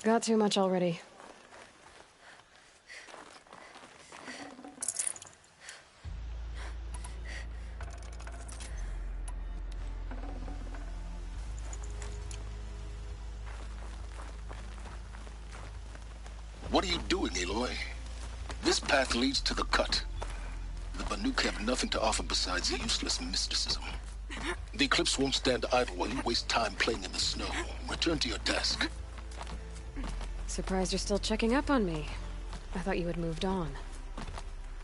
got too much already. What are you doing, Aloy? This path leads to the cut. The Banuk have nothing to offer besides useless mysticism. The Eclipse won't stand idle while you waste time playing in the snow. Return to your desk. Surprised you're still checking up on me. I thought you had moved on.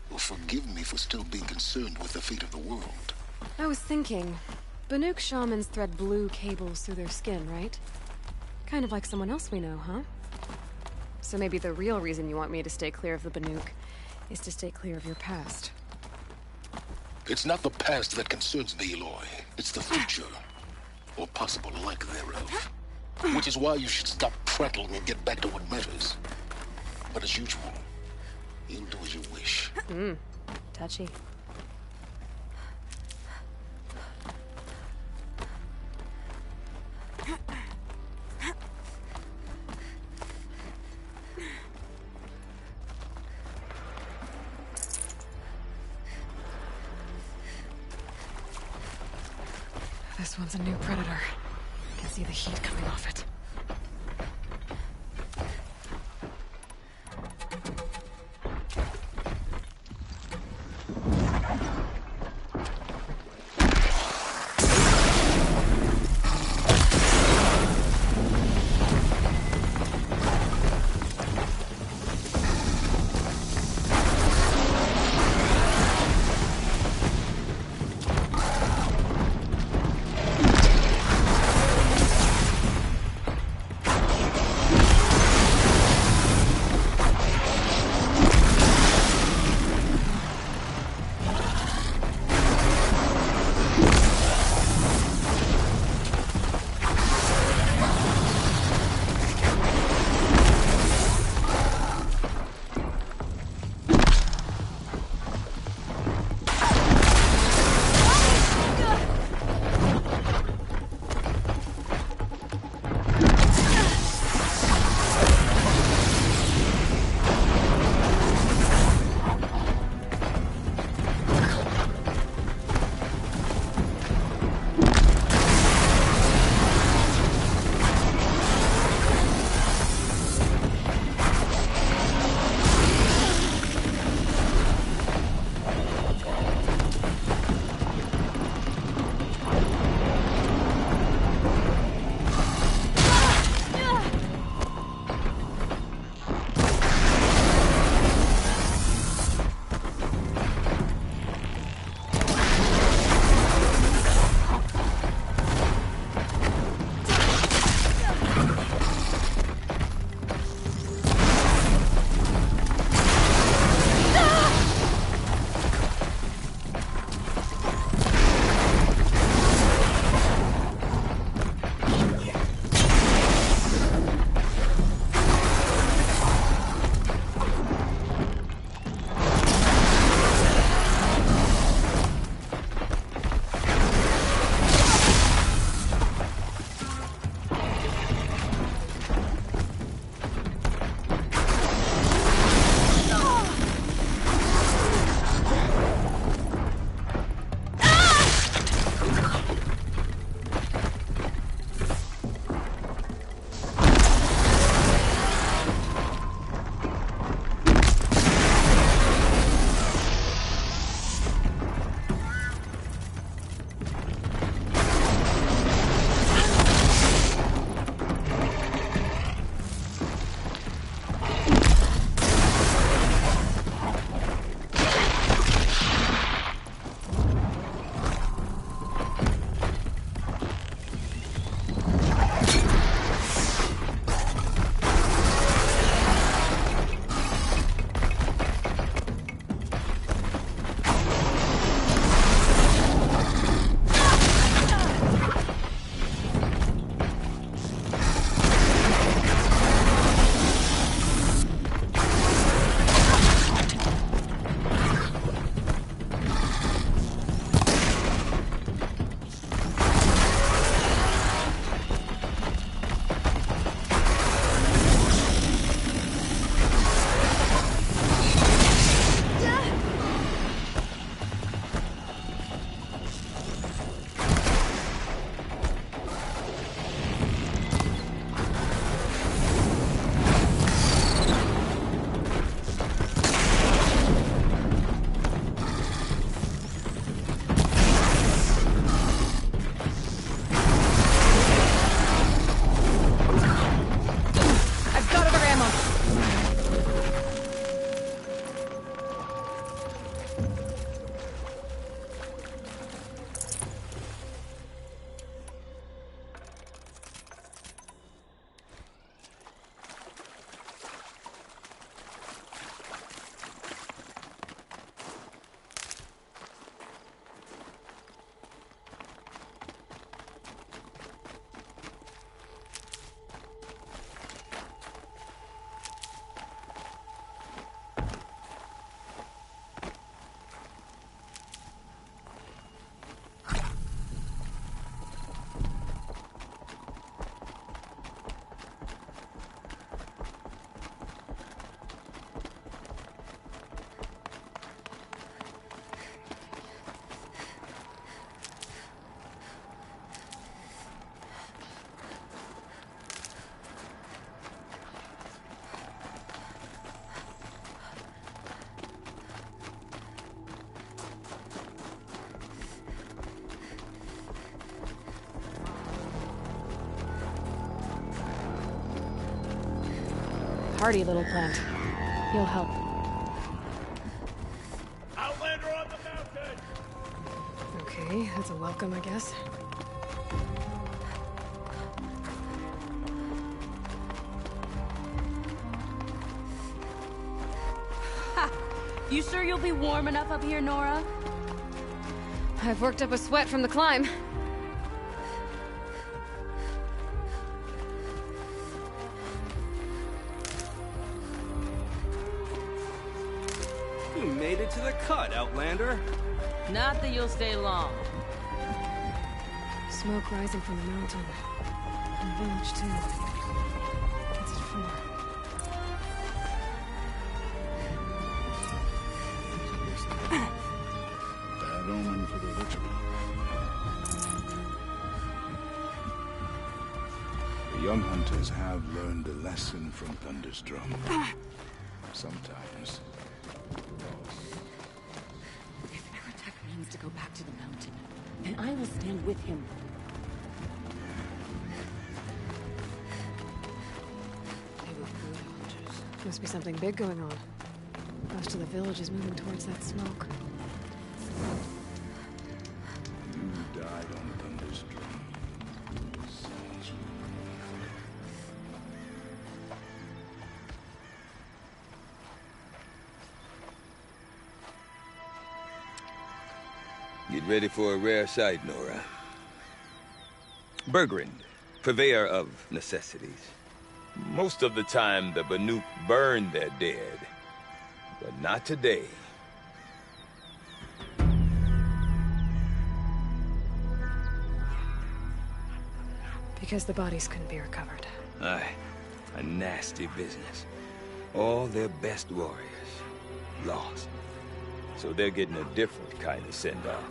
Well, forgive me for still being concerned with the fate of the world. I was thinking, Banuk shamans thread blue cables through their skin, right? Kind of like someone else we know, huh? So maybe the real reason you want me to stay clear of the Banuk is to stay clear of your past. It's not the past that concerns me, Aloy. It's the future. Or possible lack thereof. Which is why you should stop prattling and get back to what matters. But as usual, you'll do as you wish. Touchy. This one's a new predator. I can see the heat coming off it. hardy little plant. He'll help. Outlander on the mountain! Okay, that's a welcome, I guess. You sure you'll be warm enough up here, Nora? I've worked up a sweat from the climb. You made it to the cut, Outlander. Not that you'll stay long. Smoke rising from the mountain. And the village, too. What's it for? Bad omen for the ritual. The young hunters have learned a lesson from Thunderstrom. Sometimes. If Aratak means to go back to the mountain, then I will stand with him. They were good hunters. Must be something big going on. Most of the village is moving towards that smoke. You died on Thunderstrom. Get ready for a rare sight, Nora. Bergrand, purveyor of necessities. Most of the time, the Banuk burn their dead. But not today. Because the bodies couldn't be recovered. Aye, a nasty business. All their best warriors lost. So they're getting a different kind of send-off.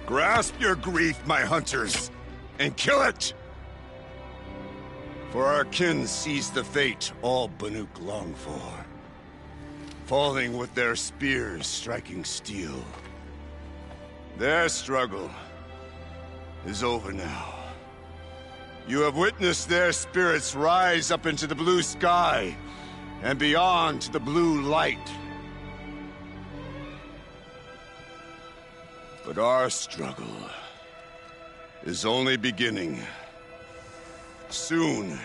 Grasp your grief, my hunters, and kill it! For our kin sees the fate all Banuk long for. Falling with their spears striking steel. Their struggle is over now. You have witnessed their spirits rise up into the blue sky and beyond to the blue light. But our struggle is only beginning. Soon,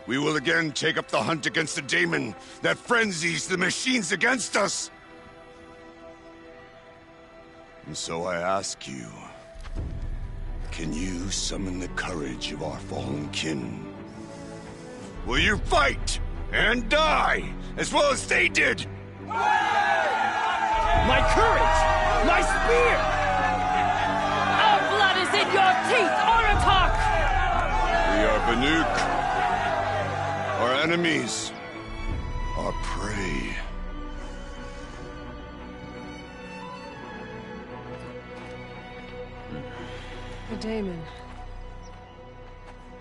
we will again take up the hunt against the daemon that frenzies the machines against us. And so I ask you, can you summon the courage of our fallen kin? Will you fight and die as well as they did? My courage! My spear! Our blood is in your teeth, Aratak! We are Banuk. Our enemies are prey. A daemon.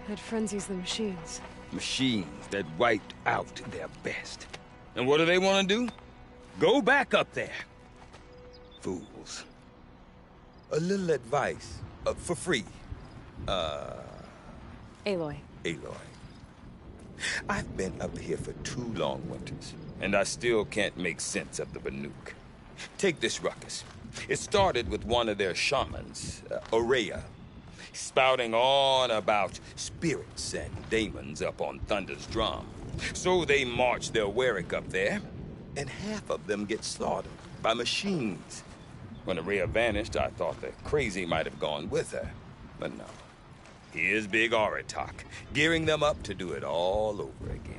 That frenzies the machines. Machines that wiped out their best. And what do they want to do? Go back up there. Fools. A little advice, for free. Aloy. Aloy. I've been up here for 2 long winters, and I still can't make sense of the Banuk. Take this ruckus. It started with one of their shamans, Aurea, spouting on about spirits and demons up on Thunder's drum. So they march their Warwick up there, and half of them get slaughtered by machines. When Aurea vanished, I thought the crazy might have gone with her, but no. Here's Big Aratak, gearing them up to do it all over again.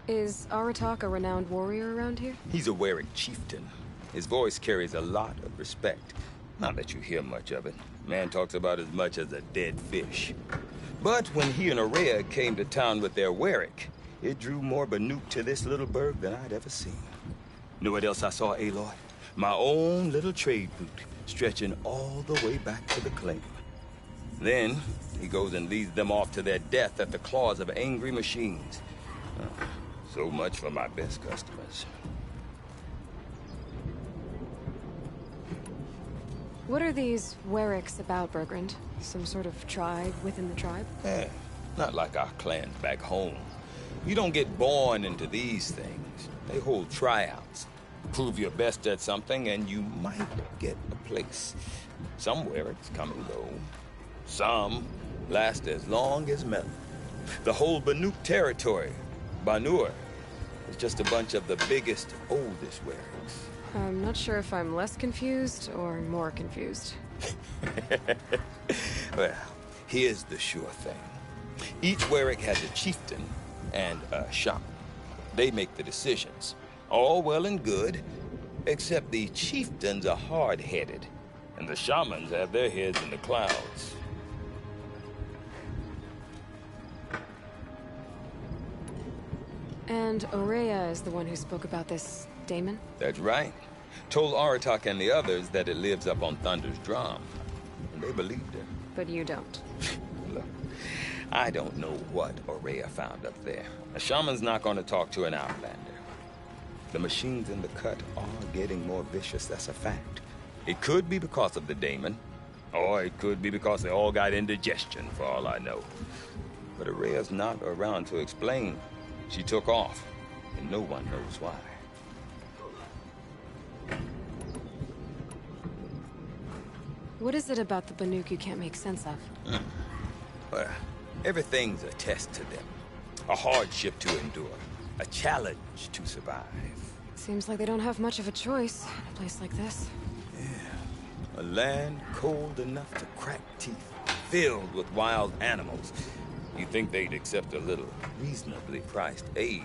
Is Aratak a renowned warrior around here? He's a Warwick chieftain. His voice carries a lot of respect. Not that you hear much of it. Man talks about as much as a dead fish. But when he and Aurea came to town with their Warwick, it drew more Banuk to this little burg than I'd ever seen. Know what else I saw, Aloy? My own little trade route, stretching all the way back to the claim. Then, he goes and leads them off to their death at the claws of angry machines. So much for my best customers. What are these Warwicks about, Bergrand? Some sort of tribe within the tribe? Not like our clans back home. You don't get born into these things. They hold tryouts. Prove your best at something, and you might get a place. Some Warwicks come and go. Some last as long as Melon. The whole Banuk territory, Banur, is just a bunch of the biggest, oldest Warwicks. I'm not sure if I'm less confused or more confused. Well, here's the sure thing. Each Warwick has a chieftain and a shaman. They make the decisions. All well and good, except the chieftains are hard-headed, and the shamans have their heads in the clouds. And Aurea is the one who spoke about this daemon? That's right. Told Aratak and the others that it lives up on Thunder's drum. And they believed her. But you don't. Look, I don't know what Aurea found up there. A shaman's not going to talk to an outlander. The machines in the cut are getting more vicious, that's a fact. It could be because of the daemon, or it could be because they all got indigestion, for all I know. But Aurea's not around to explain. She took off, and no one knows why. What is it about the Banuk you can't make sense of? Well, everything's a test to them. A hardship to endure. A challenge to survive. Seems like they don't have much of a choice in a place like this. Yeah. A land cold enough to crack teeth, filled with wild animals. You'd think they'd accept a little reasonably priced aid.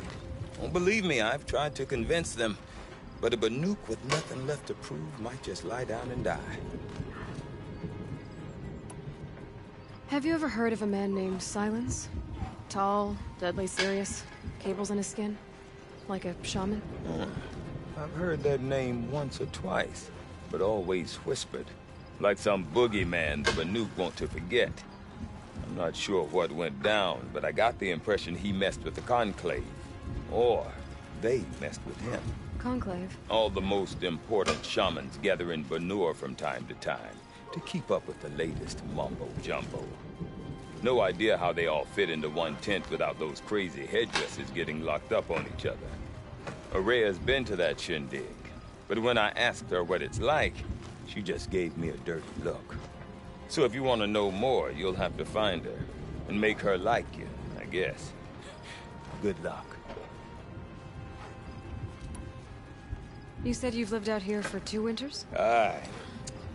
Don't believe me, I've tried to convince them. But a Banuk with nothing left to prove might just lie down and die. Have you ever heard of a man named Silence? Tall, deadly serious, cables in his skin? Like a shaman? I've heard that name once or twice, but always whispered. Like some boogeyman the Banuk want to forget. I'm not sure what went down, but I got the impression he messed with the Conclave. Or they messed with him. Conclave? All the most important shamans gather in Banur from time to time to keep up with the latest mumbo-jumbo. No idea how they all fit into one tent without those crazy headdresses getting locked up on each other. Aurea's been to that shindig, but when I asked her what it's like, she just gave me a dirty look. So if you want to know more, you'll have to find her and make her like you, I guess. Good luck. You said you've lived out here for 2 winters? Aye.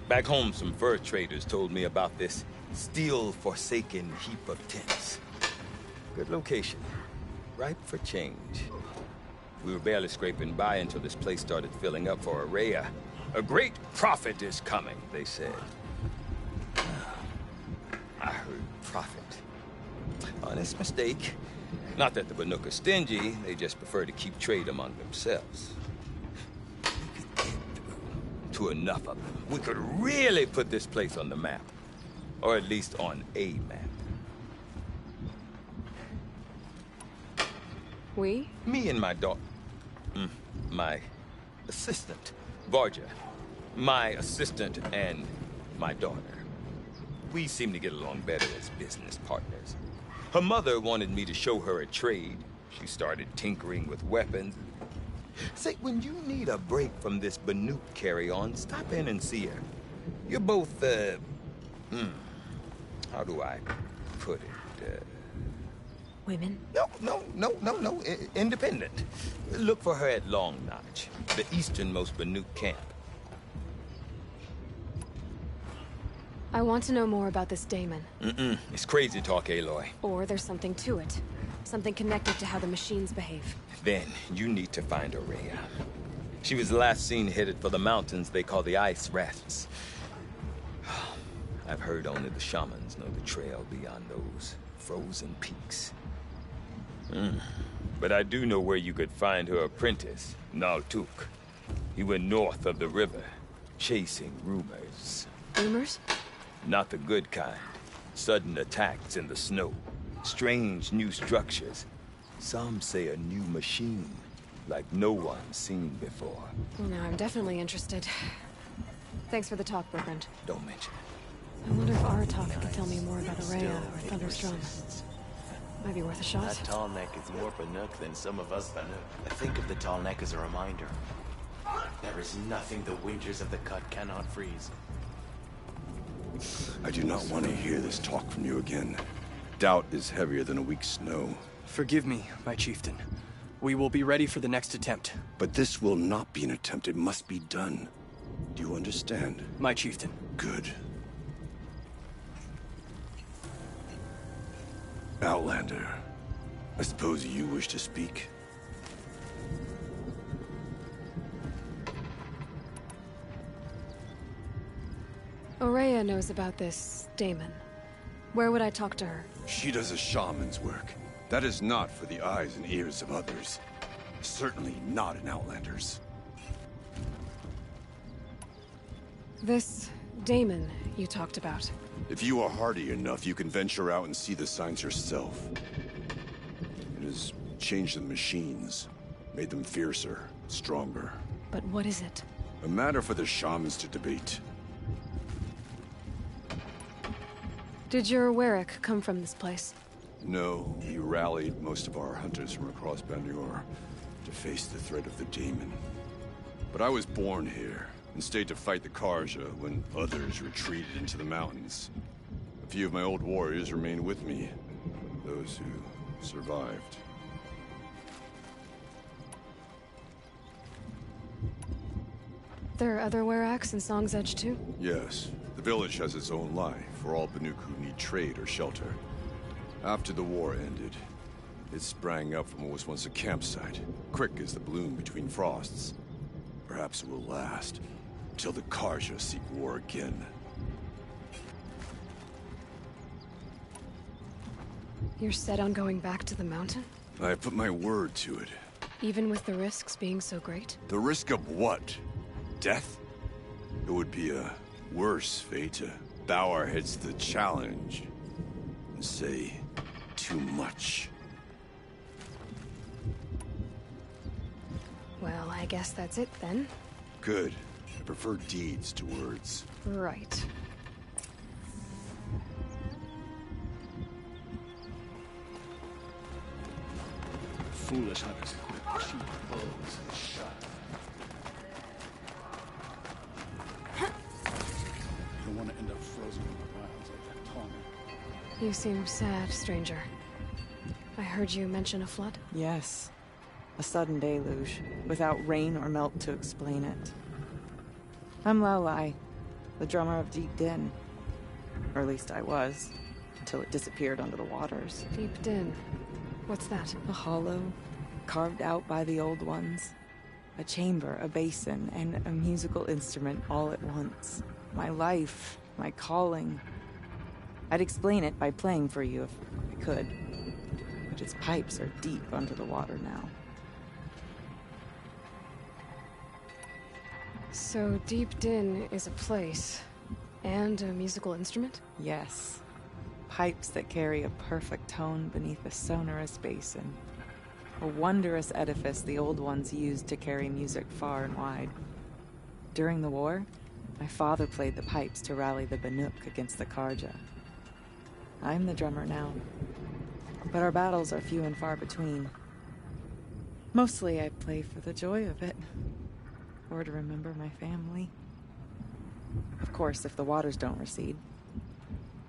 Back home, some fur traders told me about this steel-forsaken heap of tents. Good location. Ripe for change. We were barely scraping by until this place started filling up for Aurea. A great prophet is coming, they said. I heard prophet. Honest mistake. Not that the Banuk are stingy, they just prefer to keep trade among themselves. We could get through to enough of them. We could really put this place on the map. Or at least on a map. We? Me and my daughter. My assistant, Varja. My assistant and my daughter. We seem to get along better as business partners. Her mother wanted me to show her a trade. She started tinkering with weapons. Say, when you need a break from this Banuk carry-on, stop in and see her. You're both, how do I put it? Women? No. Independent. Look for her at Long Notch, the easternmost Banuk camp. I want to know more about this Damon. It's crazy talk, Aloy. Or there's something to it. Something connected to how the machines behave. Then you need to find Aurea. She was last seen headed for the mountains they call the Ice Rafts. I've heard only the shamans know the trail beyond those frozen peaks. But I do know where you could find her apprentice, Naltuk. He went north of the river, chasing rumors. Rumors? Not the good kind. Sudden attacks in the snow. Strange new structures. Some say a new machine, like no one's seen before. Well, now I'm definitely interested. Thanks for the talk, Bertrand. Don't mention it. I wonder if Aratok could tell me more about Aurea or Thunderstrom. Might be worth a shot. That tall neck is more Banuk than some of us Banuk. I think of the tall neck as a reminder. There is nothing the winters of the cut cannot freeze. I do not want to hear this talk from you again. Doubt is heavier than a week's snow. Forgive me, my chieftain. We will be ready for the next attempt. But this will not be an attempt. It must be done. Do you understand? My chieftain. Good. Outlander, I suppose you wish to speak? Aurea knows about this Damon. Where would I talk to her? She does a shaman's work. That is not for the eyes and ears of others. Certainly not an Outlander's. This Damon you talked about. If you are hardy enough, you can venture out and see the signs yourself. It has changed the machines, made them fiercer, stronger. But what is it? A matter for the shamans to debate. Did your Warwick come from this place? No, he rallied most of our hunters from across Banur to face the threat of the demon. But I was born here and stayed to fight the Karja when others retreated into the mountains. A few of my old warriors remained with me, those who survived. There are other Warracks in Song's Edge too? Yes, the village has its own life for all Banuk who need trade or shelter. After the war ended, it sprang up from what was once a campsite, quick as the bloom between frosts. Perhaps it will last, until the Karja seek war again. You're set on going back to the mountain? I have put my word to it. Even with the risks being so great? The risk of what? Death? It would be a worse fate to bow our heads to the challenge and say too much. Well, I guess that's it then. Good. I prefer deeds to words. Right. Foolish hunters equip cheap bows and shot. You don't want to end up frozen in the wilds like that Tommy. You seem sad, stranger. I heard you mention a flood? Yes. A sudden deluge, without rain or melt to explain it. I'm Lelai, the drummer of Deep Din. Or at least I was, until it disappeared under the waters. Deep Din. What's that? A hollow, carved out by the old ones. A chamber, a basin, and a musical instrument all at once. My life, my calling. I'd explain it by playing for you if I could. But its pipes are deep under the water now. So Deep Din is a place, and a musical instrument? Yes. Pipes that carry a perfect tone beneath a sonorous basin. A wondrous edifice the old ones used to carry music far and wide. During the war, my father played the pipes to rally the Banuk against the Karja. I'm the drummer now, but our battles are few and far between. Mostly I play for the joy of it, or to remember my family. Of course, if the waters don't recede,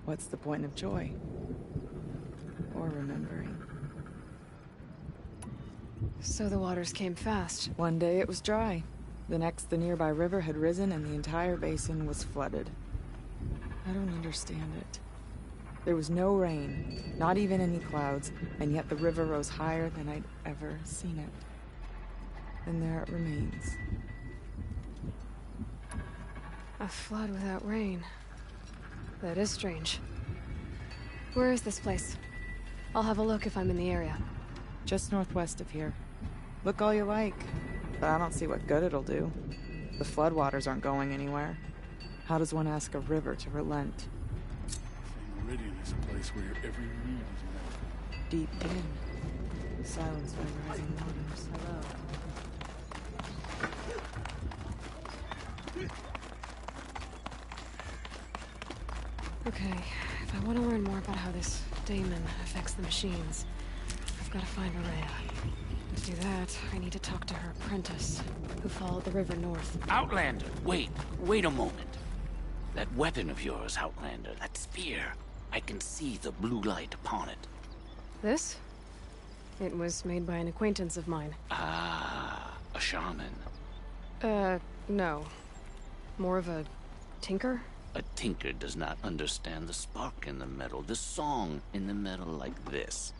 what's the point of joy? Or remembering? So the waters came fast. One day it was dry. The next, the nearby river had risen and the entire basin was flooded. I don't understand it. There was no rain, not even any clouds, and yet the river rose higher than I'd ever seen it. And there it remains. A flood without rain. That is strange. Where is this place? I'll have a look if I'm in the area. Just northwest of here. Look all you like, but I don't see what good it'll do. The floodwaters aren't going anywhere. How does one ask a river to relent? Meridian is a place where your every need is met. Deep in, silenced by rising waters. Hello. Okay, if I want to learn more about how this daemon affects the machines, I've got to find Rhea. To do that, I need to talk to her apprentice, who followed the river north. Outlander, wait a moment. That weapon of yours, Outlander, that spear, I can see the blue light upon it. This? It was made by an acquaintance of mine. Ah, a shaman. No. More of a tinker? A tinker does not understand the spark in the metal, the song in the metal like this.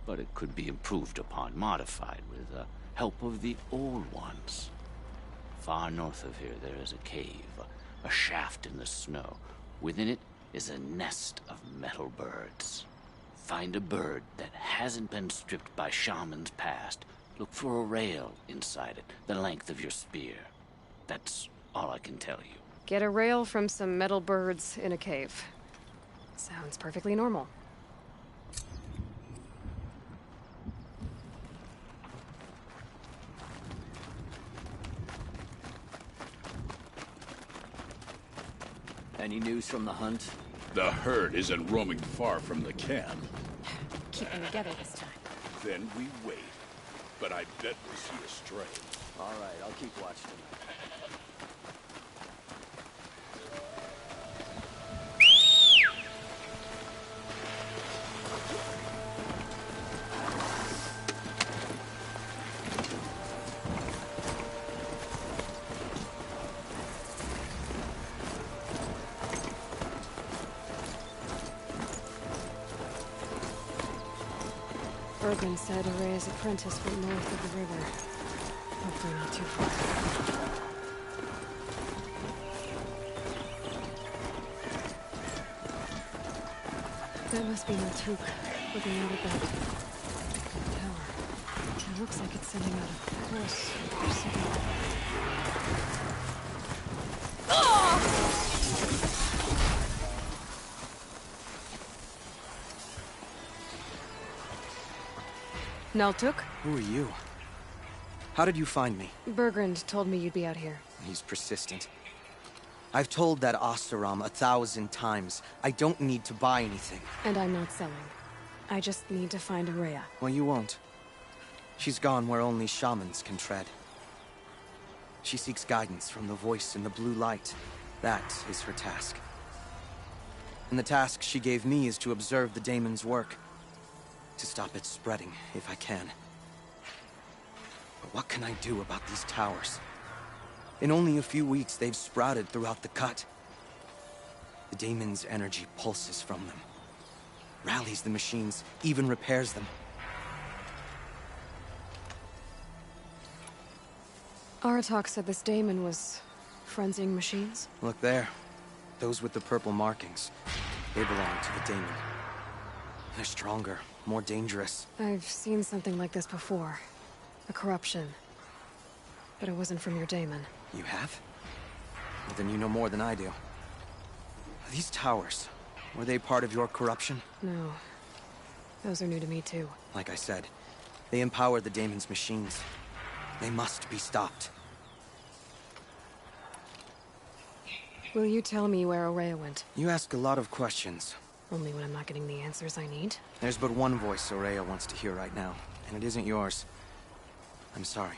But it could be improved upon, modified with the help of the old ones. Far north of here there is a cave, a shaft in the snow. Within it is a nest of metal birds. Find a bird that hasn't been stripped by shamans past. Look for a rail inside it, the length of your spear. That's all I can tell you. Get a rail from some metal birds in a cave. Sounds perfectly normal. Any news from the hunt? The herd isn't roaming far from the camp. Keep them together this time. Then we wait. But I bet we'll see a stray. All right, I'll keep watch tonight. Bergman said Rhea's apprentice went north of the river. Hopefully not too far. That must be Maltuk, looking out at that tower. It looks like it's sending out a pulse or signal. Naltuk? Who are you? How did you find me? Bergrand told me you'd be out here. He's persistent. I've told that Oseram 1,000 times. I don't need to buy anything. And I'm not selling. I just need to find Rhea. Well, you won't. She's gone where only shamans can tread. She seeks guidance from the voice in the blue light. That is her task. And the task she gave me is to observe the daemon's work. To stop it spreading, if I can. But what can I do about these towers? In only a few weeks, they've sprouted throughout the cut. The daemon's energy pulses from them. Rallies the machines, even repairs them. Aratak said this daemon was frenzying machines. Look there. Those with the purple markings. They belong to the daemon. They're stronger, more dangerous. I've seen something like this before. A corruption. But it wasn't from your daemon. You have? Well, then you know more than I do. These towers, were they part of your corruption? No. Those are new to me too. Like I said, They empower the Daemon's machines. They must be stopped. Will you tell me where Aurea went? You ask a lot of questions. Only when I'm not getting the answers I need. There's but one voice Aurea wants to hear right now, and it isn't yours. I'm sorry.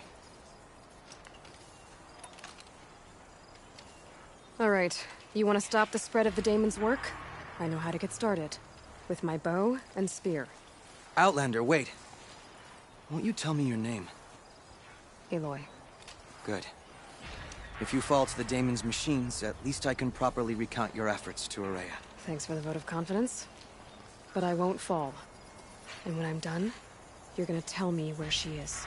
Alright, you want to stop the spread of the Daemon's work? I know how to get started. With my bow and spear. Outlander, wait. Won't you tell me your name? Aloy. Good. If you fall to the Daemon's machines, at least I can properly recount your efforts to Aurea. Thanks for the vote of confidence. But I won't fall. And when I'm done, you're gonna tell me where she is.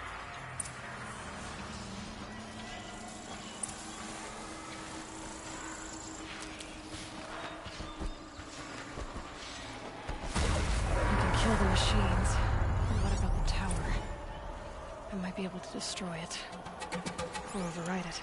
I can kill the machines. But what about the tower? I might be able to destroy it. Or override it.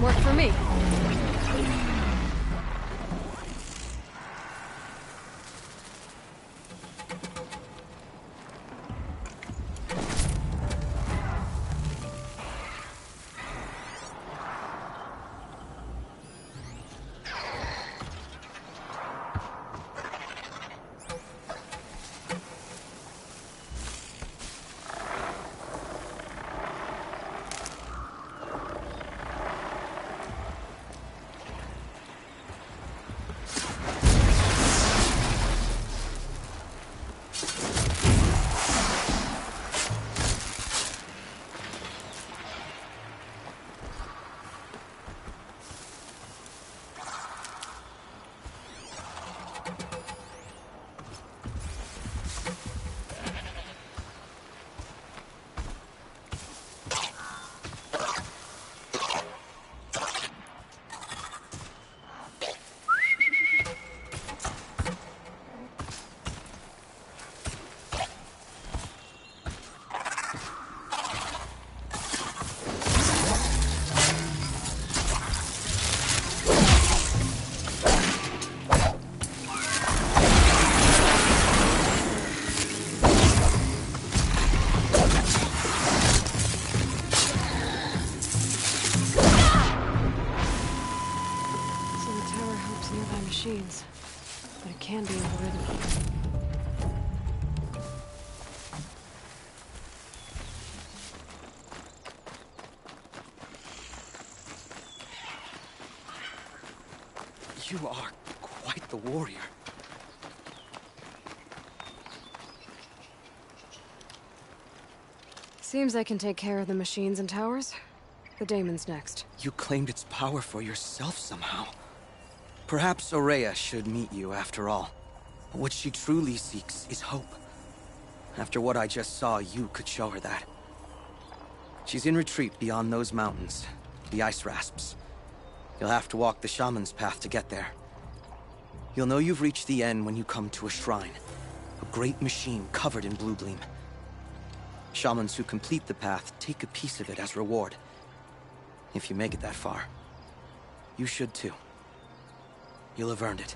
Work for me. Machines, but it can be overridden. You are quite the warrior. Seems I can take care of the machines and towers. The Daemon's next. You claimed its power for yourself somehow. Perhaps Aurea should meet you after all. What she truly seeks is hope. After what I just saw, you could show her that. She's in retreat beyond those mountains, the ice rasps. You'll have to walk the shaman's path to get there. You'll know you've reached the end when you come to a shrine. A great machine covered in blue gleam. Shamans who complete the path take a piece of it as reward. If you make it that far, you should too. You'll have earned it.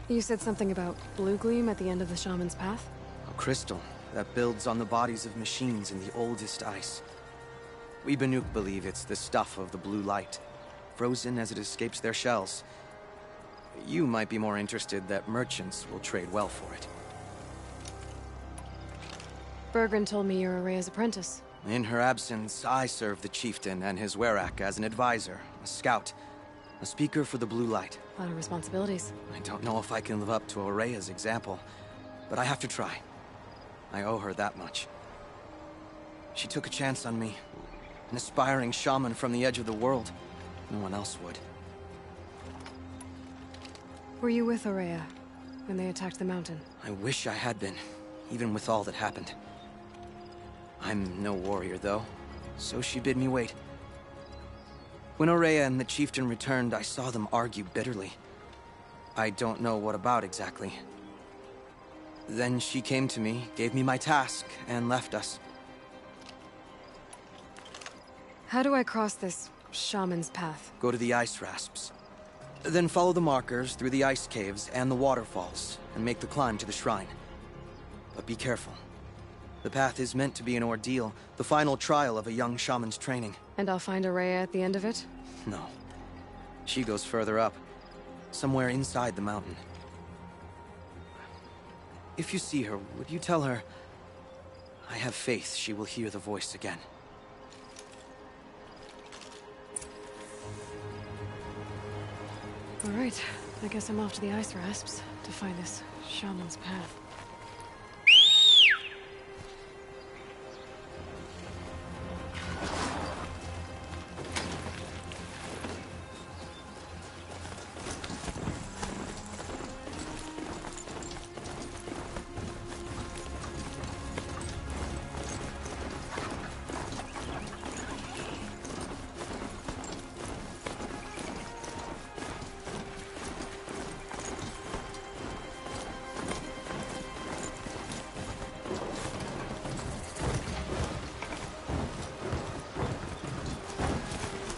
You said something about blue gleam at the end of the shaman's path? A crystal that builds on the bodies of machines in the oldest ice. We Banuk believe it's the stuff of the blue light, frozen as it escapes their shells. You might be more interested that merchants will trade well for it. Bergren told me you're Aurea's apprentice. In her absence, I serve the chieftain and his werak as an advisor, a scout, a speaker for the blue light. A lot of responsibilities. I don't know if I can live up to Aurea's example, but I have to try. I owe her that much. She took a chance on me, An aspiring shaman from the edge of the world. No one else would. Were you with Aurea when they attacked the mountain? I wish I had been, even with all that happened. I'm no warrior, though, so she bid me wait. When Aurea and the chieftain returned, I saw them argue bitterly. I don't know what about exactly. Then she came to me, gave me my task, and left us. How do I cross this shaman's path? Go to the ice rasps. Then follow the markers through the ice caves and the waterfalls, and make the climb to the shrine. But be careful. The path is meant to be an ordeal, the final trial of a young shaman's training. And I'll find Aurea at the end of it? No. She goes further up. Somewhere inside the mountain. If you see her, would you tell her... I have faith she will hear the voice again. All right, I guess I'm off to the ice rasps to find this shaman's path.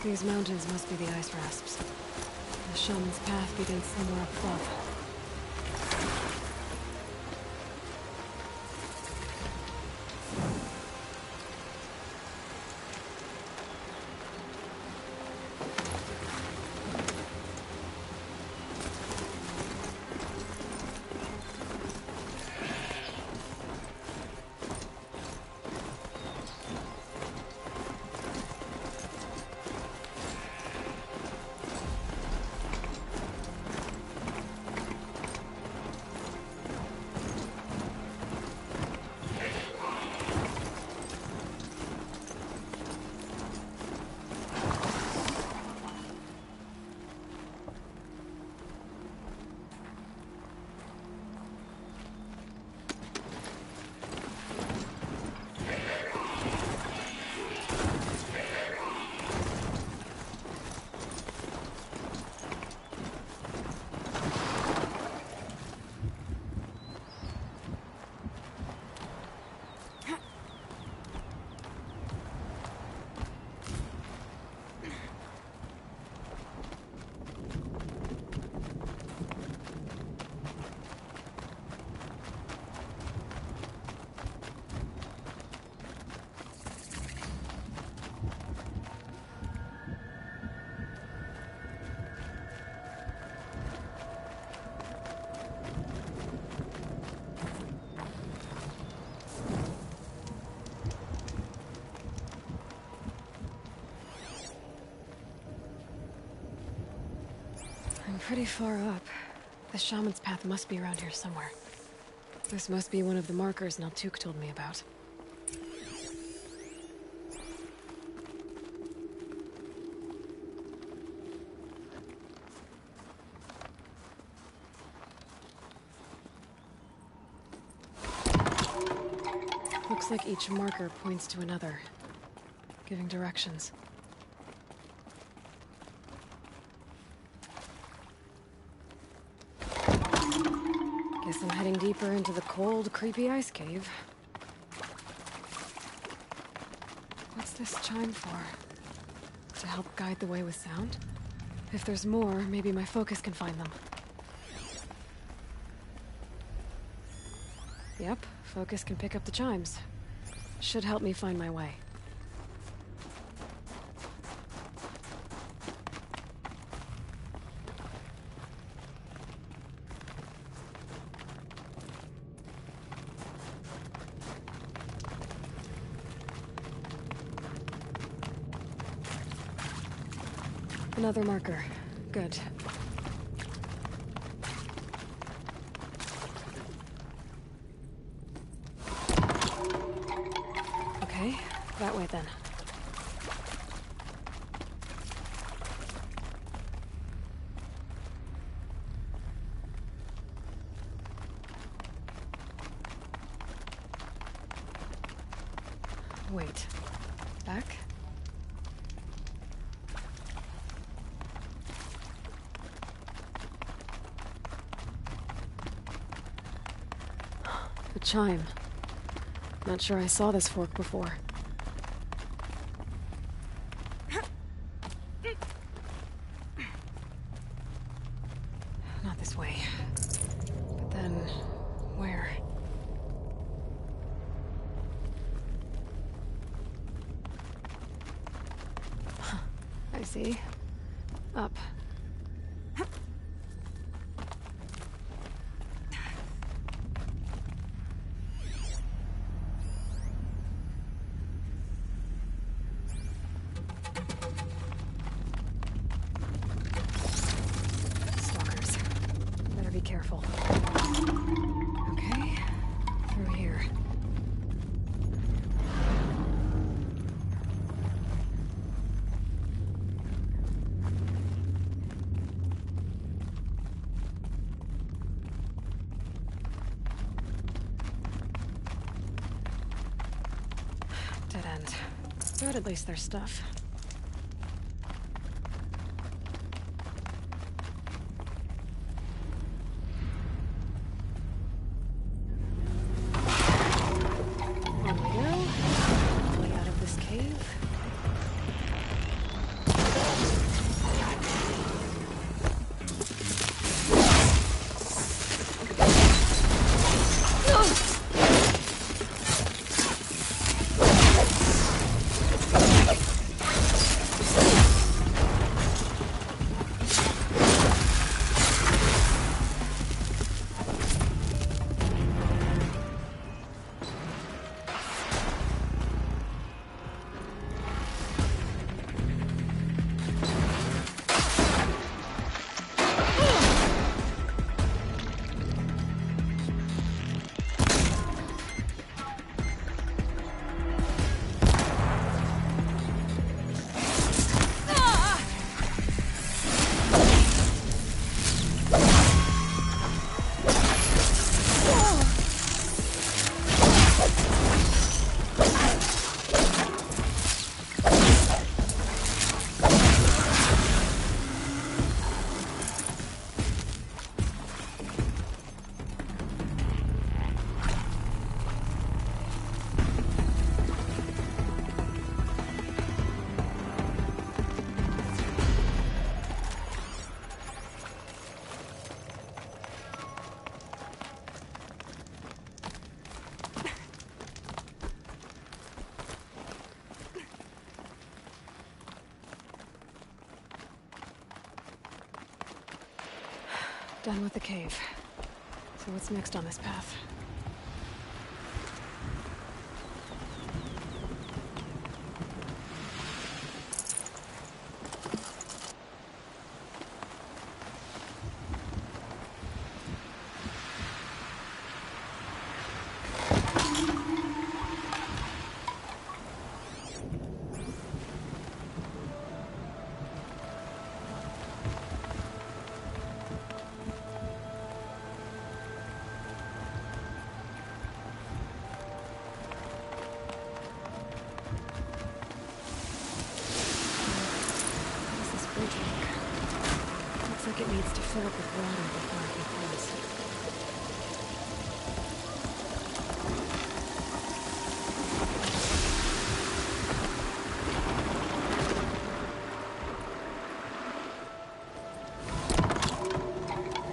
These mountains must be the ice rasps. The shaman's path begins somewhere up above. I'm pretty far up. The shaman's path must be around here somewhere. This must be one of the markers Naltuk told me about. Looks like each marker points to another, giving directions. Guess I'm heading deeper into the cold, creepy ice cave. What's this chime for? To help guide the way with sound? If there's more, maybe my focus can find them. Yep, focus can pick up the chimes. Should help me find my way. Another marker. Good. Okay, that way then. Wait. Back? A chime. Not sure I saw this fork before. Not this way. But then, where? I see. Up. Stalkers. Better be careful. Okay. Through here. Dead end. But at least there's stuff. On we go. Hopefully out of this cave. Done with the cave. So what's next on this path? Looks like it needs to fill up with water before it can close.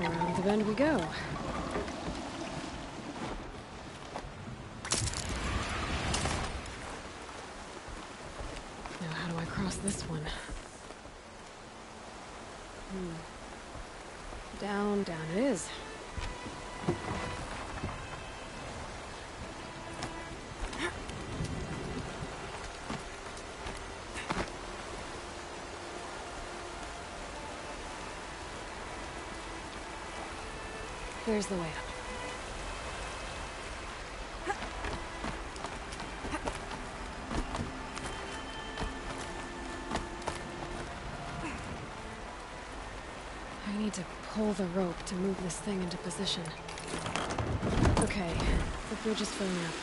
Around the bend we go. Now how do I cross this one? Down, down it is. There's the way up. I need to pull the rope to move this thing into position. Okay, the bridge is filling up.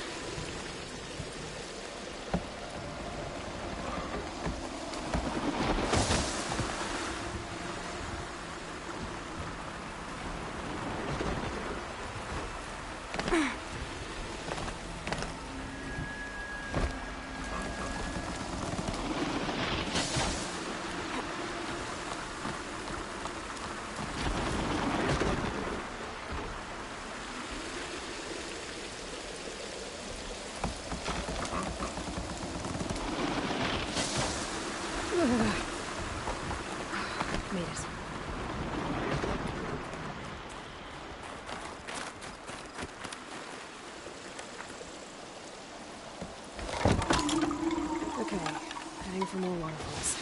Okay, heading for more waterfalls.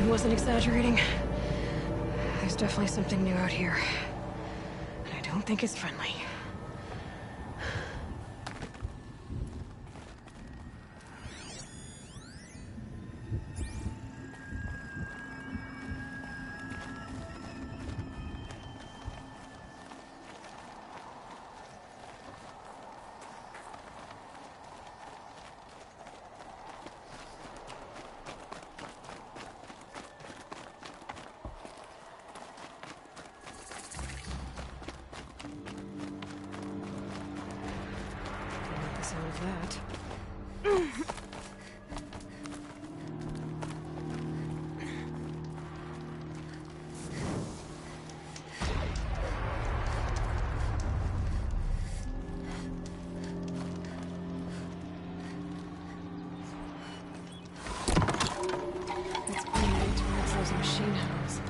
Wasn't exaggerating. There's definitely something new out here. And I don't think it's friendly. Sound of that. It's pointing towards those machine holes.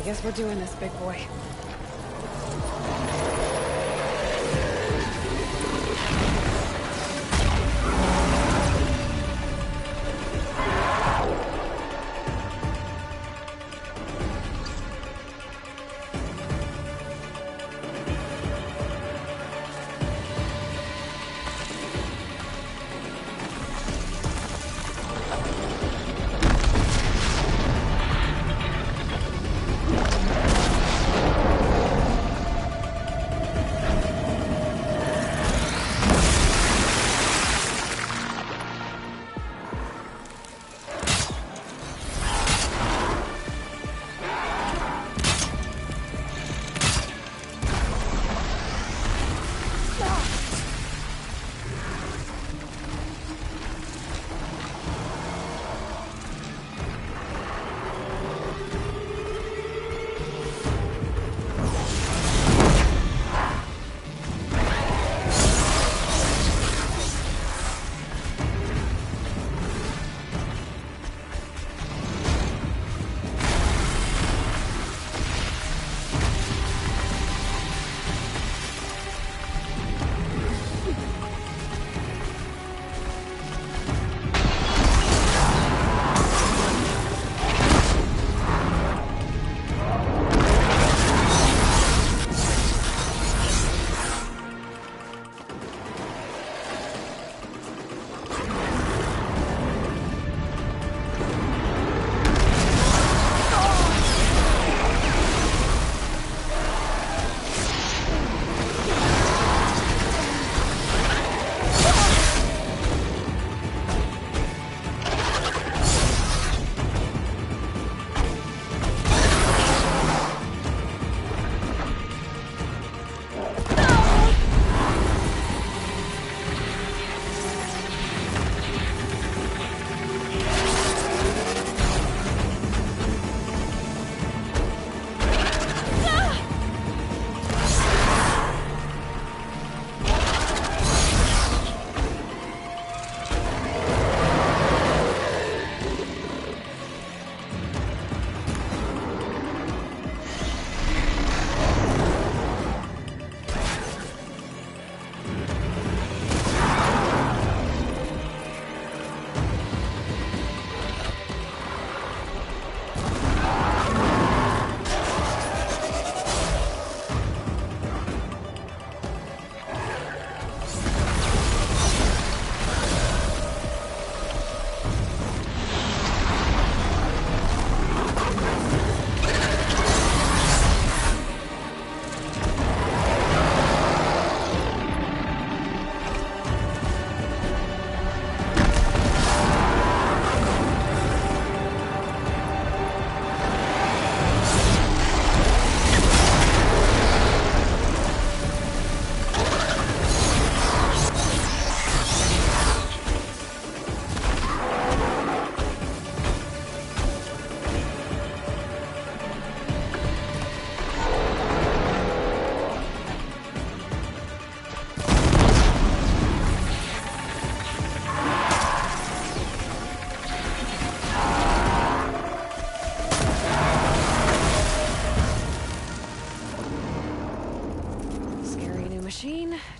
Guess we're doing this, big boy.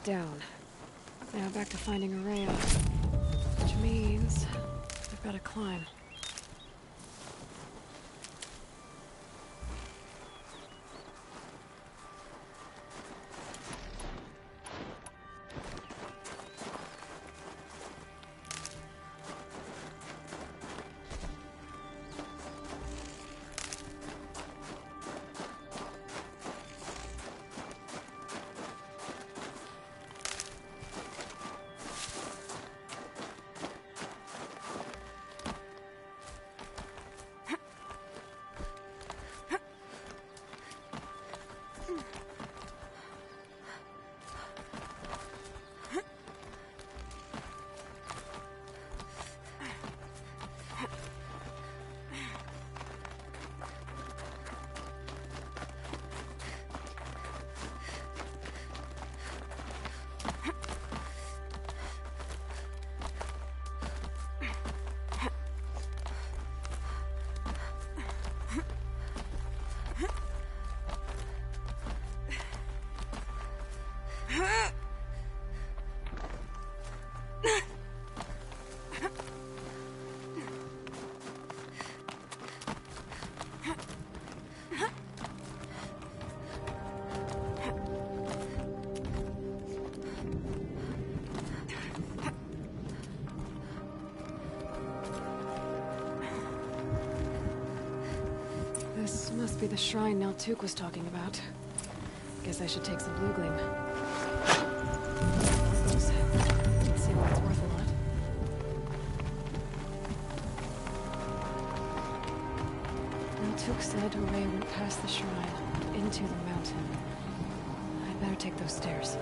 down. Now back to finding Araya. Which means I've got to climb. This must be the shrine Naltuk was talking about. Guess I should take some blue gleam. Let's see why it's worth a lot. Naltuk said Araya went past the shrine, into the mountain. I'd better take those stairs.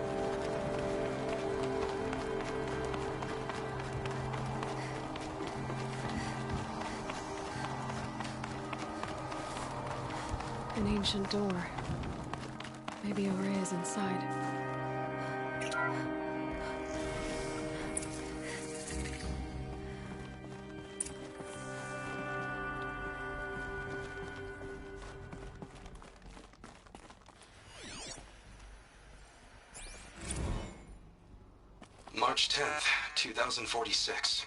An ancient door. Maybe Araya's inside. March 10th, 2046.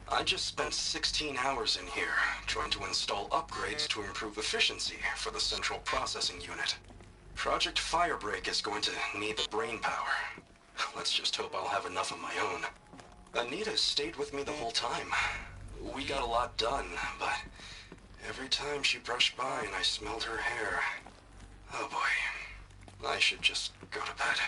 I just spent 16 hours in here, trying to install upgrades to improve efficiency for the central processing unit. Project Firebreak is going to need the brain power. Let's just hope I'll have enough of my own. Anita stayed with me the whole time. We got a lot done, but every time she brushed by and I smelled her hair... Oh boy. I should just go to bed.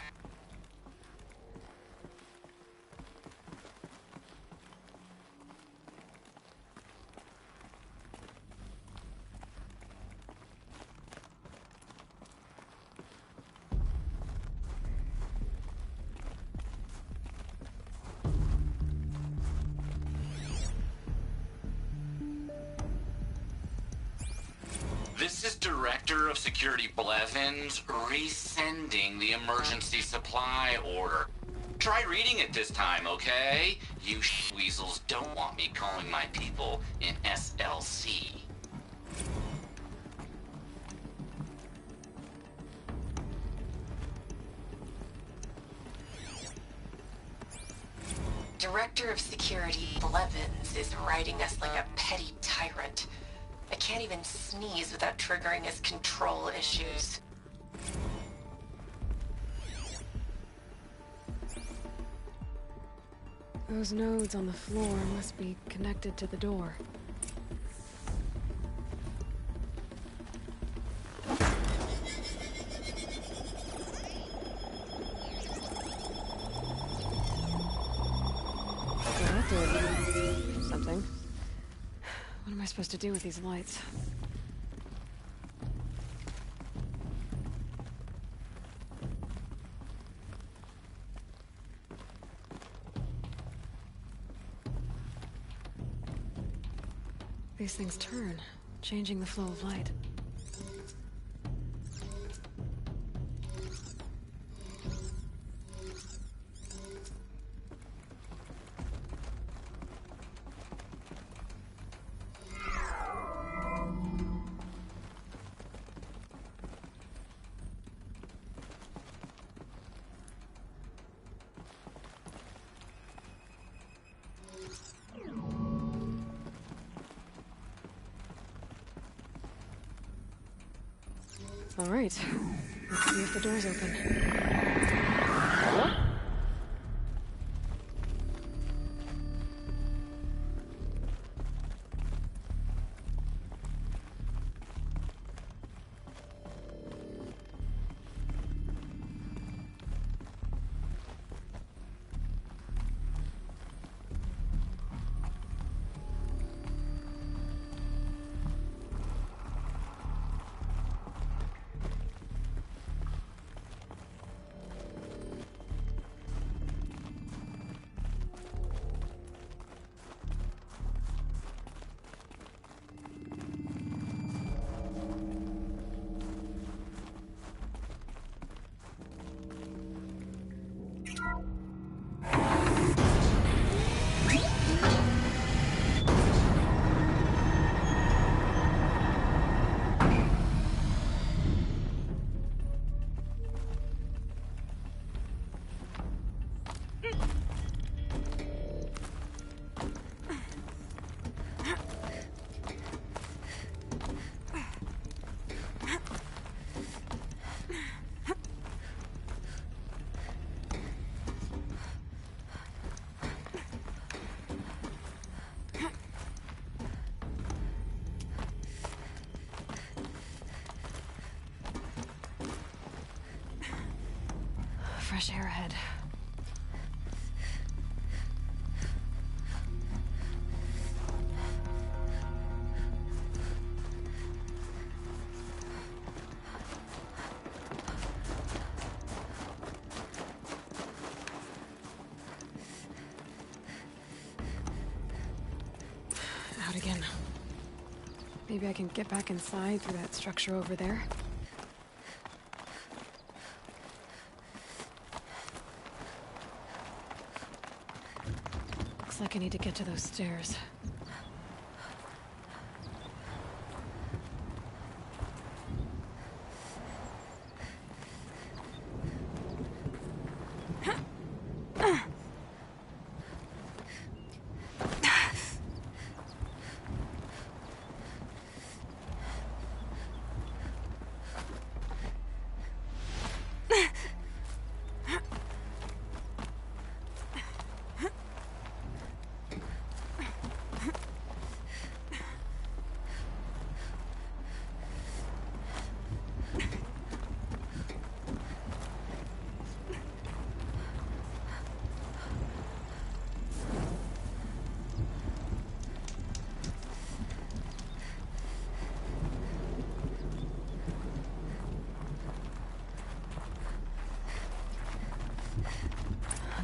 This is Director of Security Blevins resending the emergency supply order. Try reading it this time, okay? You weasels don't want me calling my people in SLC. Director of Security Blevins is writing us like a petty tyrant. I can't even sneeze without triggering his control issues. Those nodes on the floor must be connected to the door. Well, that did something. What am I supposed to do with these lights? These things turn, changing the flow of light. All right. Let's see if the door's open. Fresh air ahead. Out again. Maybe I can get back inside through that structure over there. Looks like I need to get to those stairs.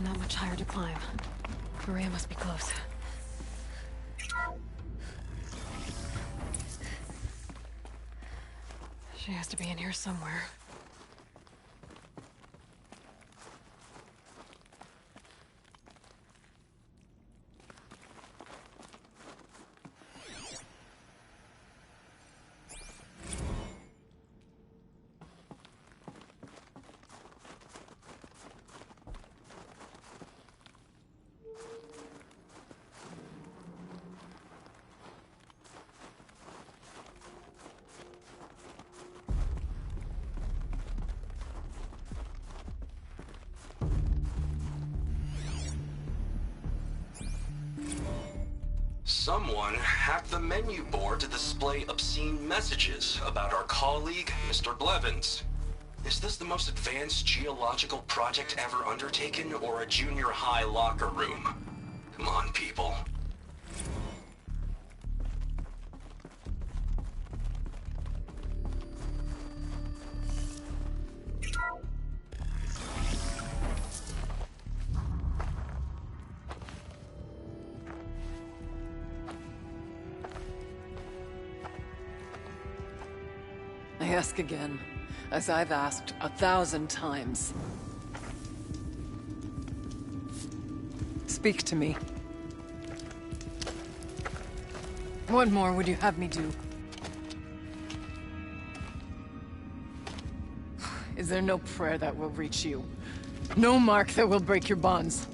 Not much higher to climb. Maria must be close. She has to be in here somewhere. Someone hacked the menu board to display obscene messages about our colleague, Mr. Blevins. Is this the most advanced geological project ever undertaken, or a junior high locker room? Come on, people. I ask again, as I've asked 1,000 times. Speak to me. What more would you have me do? Is there no prayer that will reach you? No mark that will break your bonds?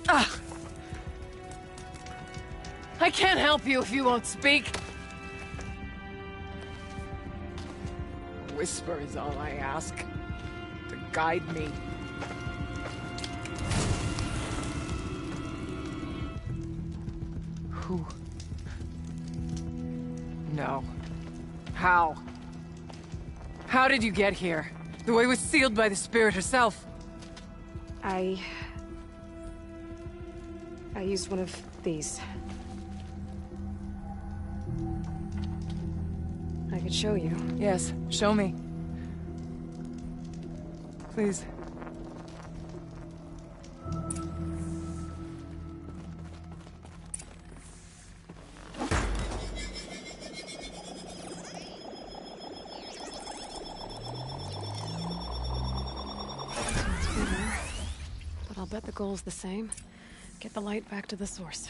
Ah! I can't help you if you won't speak. whisper is all I ask. To guide me. Who? No. How? How did you get here? The way was sealed by the spirit herself. I used one of these. I could show you. Yes, show me. Please. But I'll bet the goal's the same. Get the light back to the source.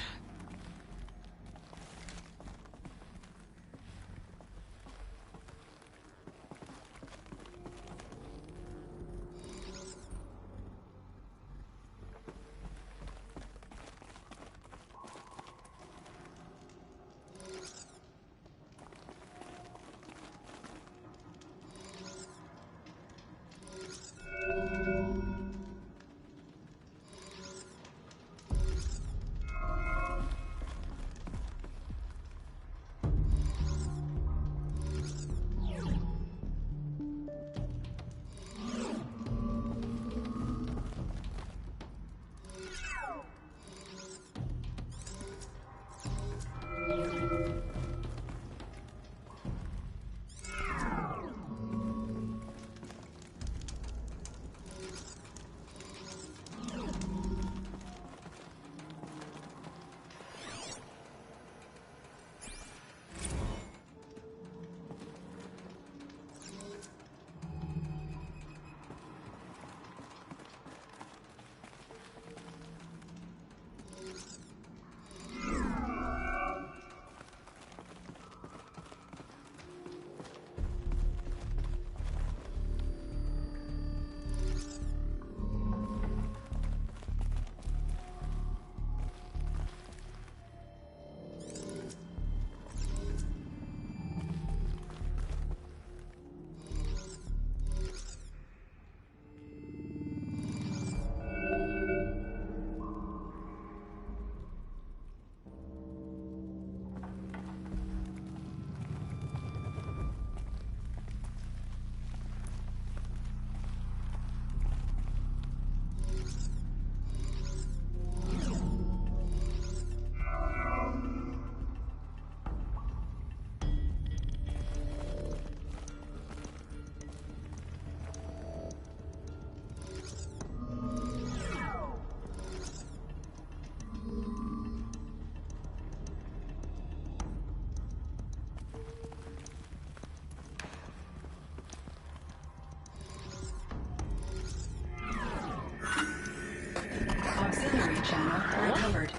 Auxiliary channel recovered.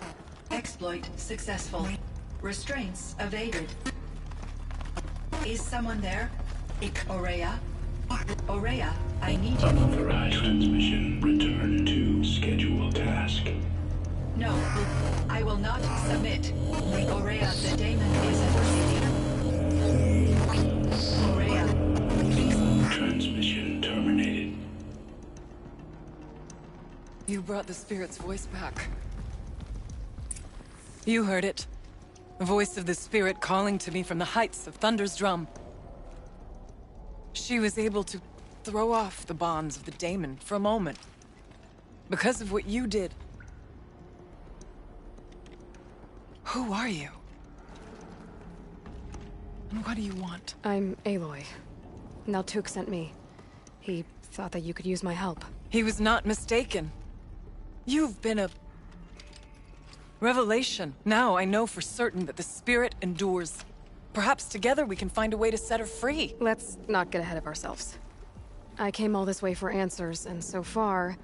Exploit successful. Restraints evaded. Is someone there? Aurea? Aurea, I need you. Unauthorized transmission. Return to schedule task. No, I will not submit. Aurea, the daemon is proceeding. Aurea, please. Transmission terminated. You brought the spirit's voice back. You heard it. The voice of the spirit calling to me from the heights of Thunder's drum. She was able to throw off the bonds of the daemon for a moment. Because of what you did. Who are you? And what do you want? I'm Aloy. Naltuk sent me. He thought that you could use my help. He was not mistaken. You've been a revelation. Now I know for certain that the spirit endures. Perhaps together we can find a way to set her free. Let's not get ahead of ourselves. I came all this way for answers, and so far,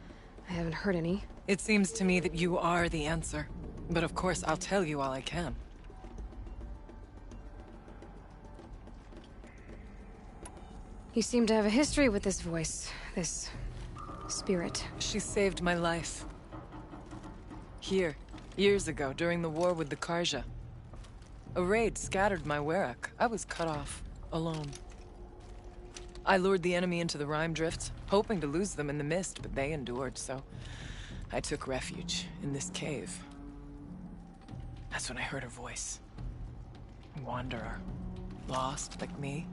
I haven't heard any. It seems to me that you are the answer. But of course, I'll tell you all I can. You seem to have a history with this voice, this spirit. She saved my life. Here, years ago, during the war with the Karja. A raid scattered my Werak. I was cut off, alone. I lured the enemy into the Rime Drifts, hoping to lose them in the mist, but they endured, so I took refuge in this cave. That's when I heard her voice. A wanderer. Lost, like me.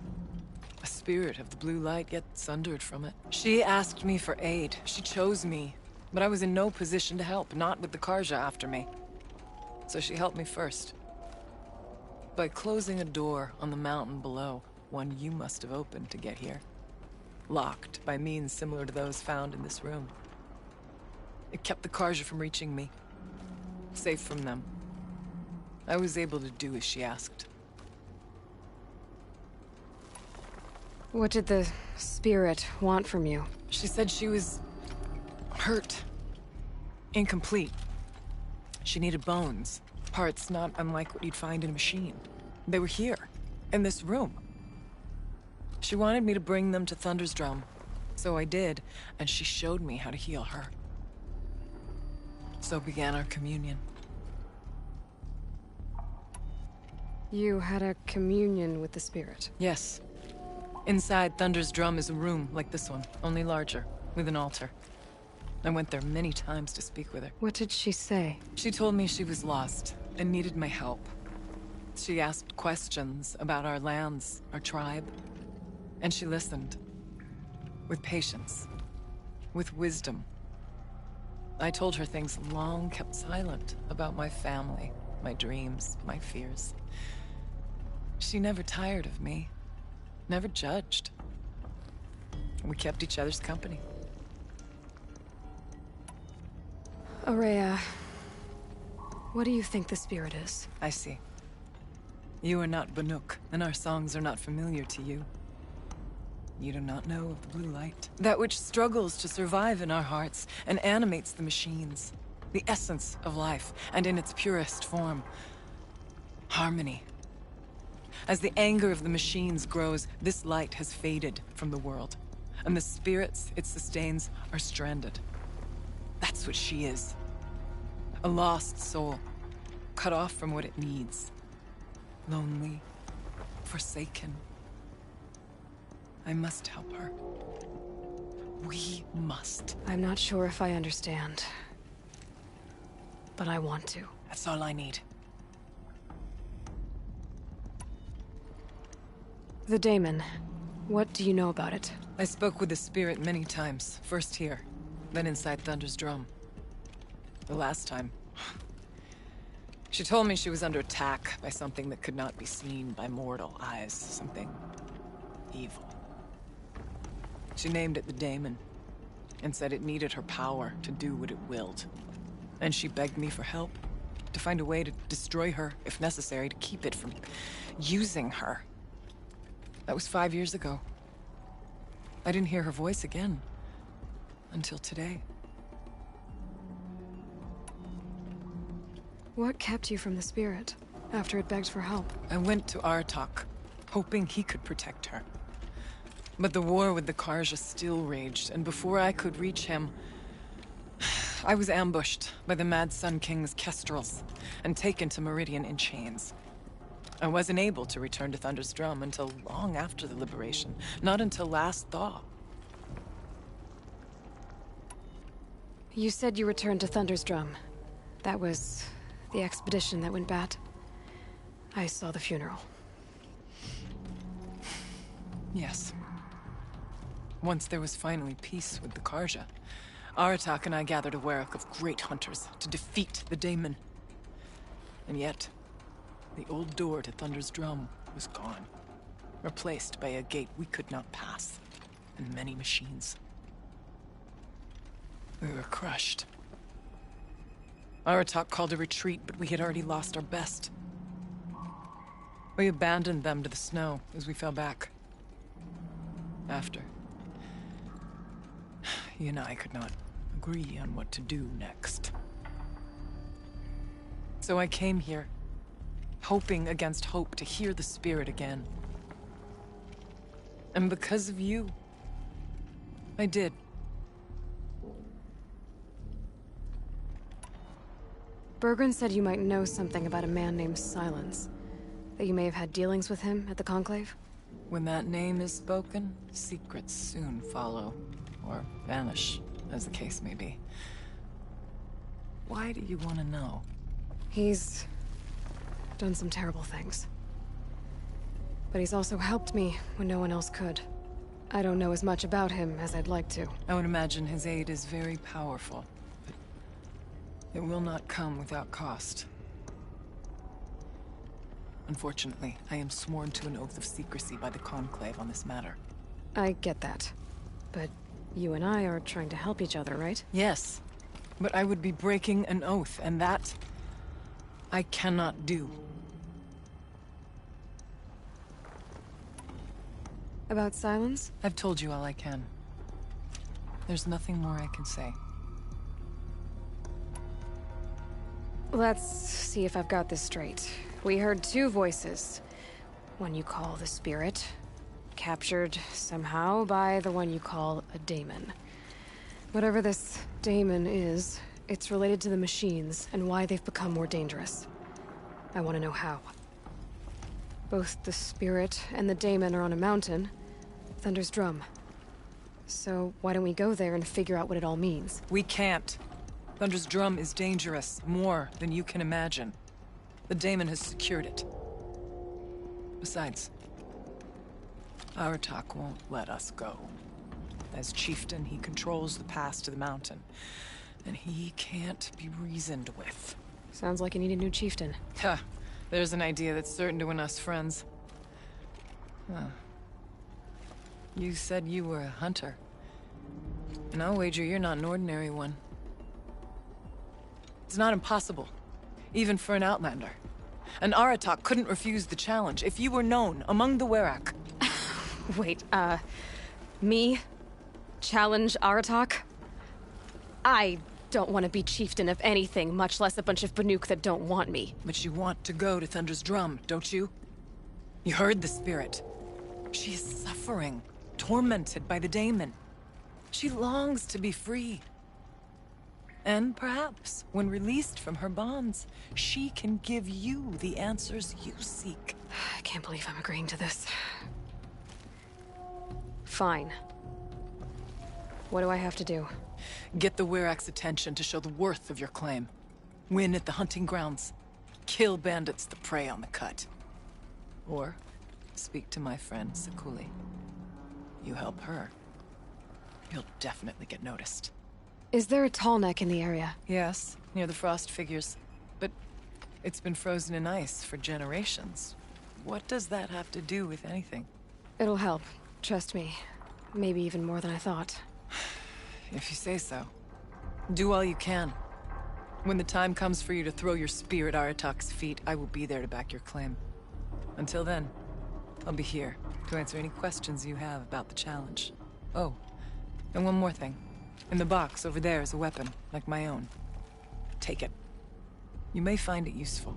A spirit of the blue light, yet sundered from it. She asked me for aid. She chose me. But I was in no position to help, not with the Karja after me. So she helped me first. By closing a door on the mountain below, one you must have opened to get here. Locked by means similar to those found in this room. It kept the Karja from reaching me. Safe from them. I was able to do as she asked. What did the spirit want from you? She said she was hurt. Incomplete. She needed bones. Parts not unlike what you'd find in a machine. They were here, in this room. She wanted me to bring them to Thunder's Drum. So I did, and she showed me how to heal her. So began our communion. You had a communion with the spirit? Yes. Inside Thunder's Drum is a room like this one, only larger, with an altar. I went there many times to speak with her. What did she say? She told me she was lost and needed my help. She asked questions about our lands, our tribe, and she listened. With patience. With wisdom. I told her things long kept silent about my family, my dreams, my fears. She never tired of me. Never judged. We kept each other's company. Aurea, what do you think the spirit is? I see. You are not Banuk, and our songs are not familiar to you. You do not know of the blue light. That which struggles to survive in our hearts and animates the machines. The essence of life, and in its purest form. Harmony. As the anger of the machines grows, this light has faded from the world. And the spirits it sustains are stranded. That's what she is. A lost soul. Cut off from what it needs. Lonely. Forsaken. I must help her. We must. I'm not sure if I understand. But I want to. That's all I need. The daemon. What do you know about it? I spoke with the spirit many times. First here, then inside Thunder's Drum. The last time. She told me she was under attack by something that could not be seen by mortal eyes. Something evil. She named it the daemon, and said it needed her power to do what it willed. And she begged me for help, to find a way to destroy her, if necessary, to keep it from using her. That was 5 years ago. I didn't hear her voice again. Until today. What kept you from the spirit, after it begged for help? I went to Aratak, hoping he could protect her. But the war with the Karja still raged, and before I could reach him, I was ambushed by the Mad Sun King's kestrels, and taken to Meridian in chains. I wasn't able to return to Thunder's Drum until long after the liberation, not until last thaw. You said you returned to Thunder's Drum. That was the expedition that went bad. I saw the funeral. Yes. Once there was finally peace with the Karja, Aratak and I gathered a Werek of great hunters to defeat the daemon. And yet, the old door to Thunder's Drum was gone, replaced by a gate we could not pass, and many machines. We were crushed. Aratak called a retreat, but we had already lost our best. We abandoned them to the snow as we fell back. After, he and I could not agree on what to do next. So I came here, hoping against hope to hear the spirit again. And because of you, I did. Bergren said you might know something about a man named Silence. That you may have had dealings with him at the Conclave? When that name is spoken, secrets soon follow. Or vanish, as the case may be. Why do you want to know? He's done some terrible things. But he's also helped me when no one else could. I don't know as much about him as I'd like to. I would imagine his aid is very powerful, but it will not come without cost. Unfortunately, I am sworn to an oath of secrecy by the Conclave on this matter. I get that. But you and I are trying to help each other, right? Yes, but I would be breaking an oath, and that I cannot do. About silence? I've told you all I can. There's nothing more I can say. Let's see if I've got this straight. We heard two voices. One you call the Spirit, captured somehow by the one you call a daemon. Whatever this daemon is, it's related to the machines and why they've become more dangerous. I want to know how. Both the Spirit and the daemon are on a mountain, Thunder's Drum. So why don't we go there and figure out what it all means? We can't. Thunder's Drum is dangerous, more than you can imagine. The daemon has secured it. Besides, Aratak won't let us go. As chieftain, he controls the pass to the mountain, and he can't be reasoned with. Sounds like you need a new chieftain. Huh. There's an idea that's certain to win us friends. Huh. You said you were a hunter. And I'll wager you're not an ordinary one. It's not impossible, even for an outlander. And Aratak couldn't refuse the challenge if you were known among the Werak. Wait, me? Challenge Aratak? I don't want to be chieftain of anything, much less a bunch of Banuk that don't want me. But you want to go to Thunder's Drum, don't you? You heard the Spirit. She is suffering, tormented by the daemon. She longs to be free. And perhaps, when released from her bonds, she can give you the answers you seek. I can't believe I'm agreeing to this. Fine. What do I have to do? Get the Werak's attention to show the worth of your claim. Win at the hunting grounds. Kill bandits that prey on the cut. Or speak to my friend Sakuli. You help her, you'll definitely get noticed. Is there a tall neck in the area? Yes, near the frost figures. But it's been frozen in ice for generations. What does that have to do with anything? It'll help. Trust me. Maybe even more than I thought. If you say so. Do all you can. When the time comes for you to throw your spear at Aratak's feet, I will be there to back your claim. Until then, I'll be here to answer any questions you have about the challenge. Oh, and one more thing. In the box over there is a weapon, like my own. Take it. You may find it useful.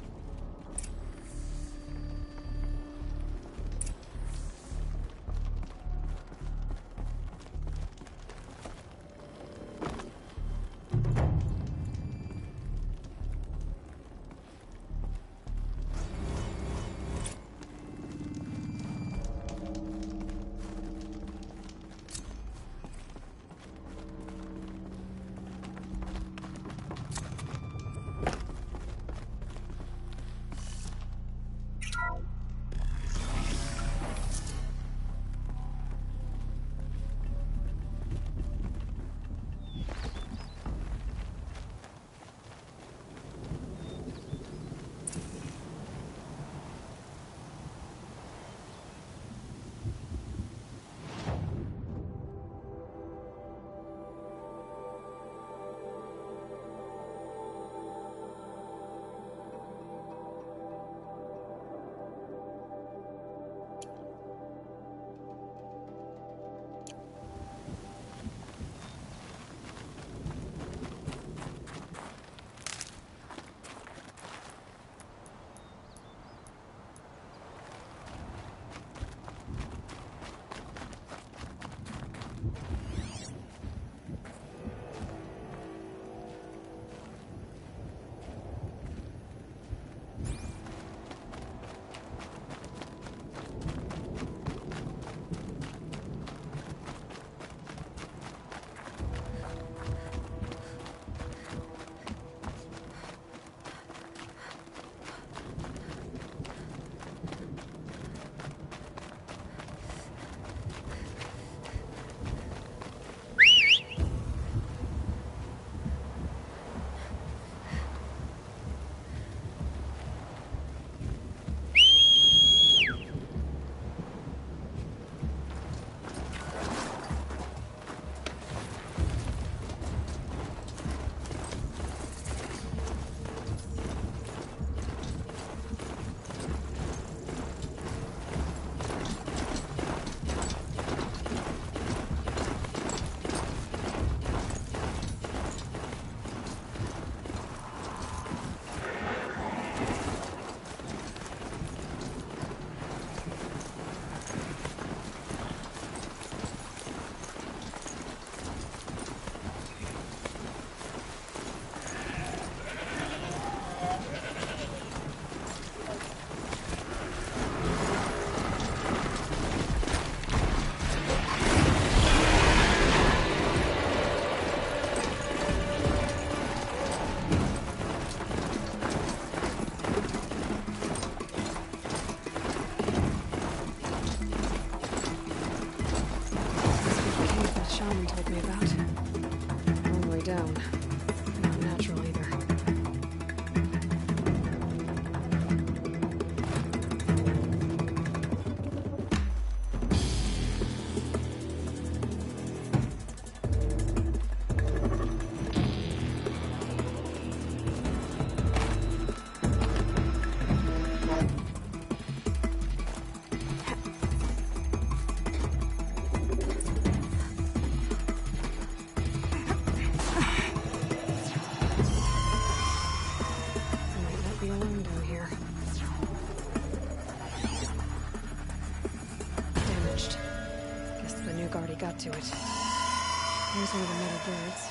gut to it. Here's one of the metal birds.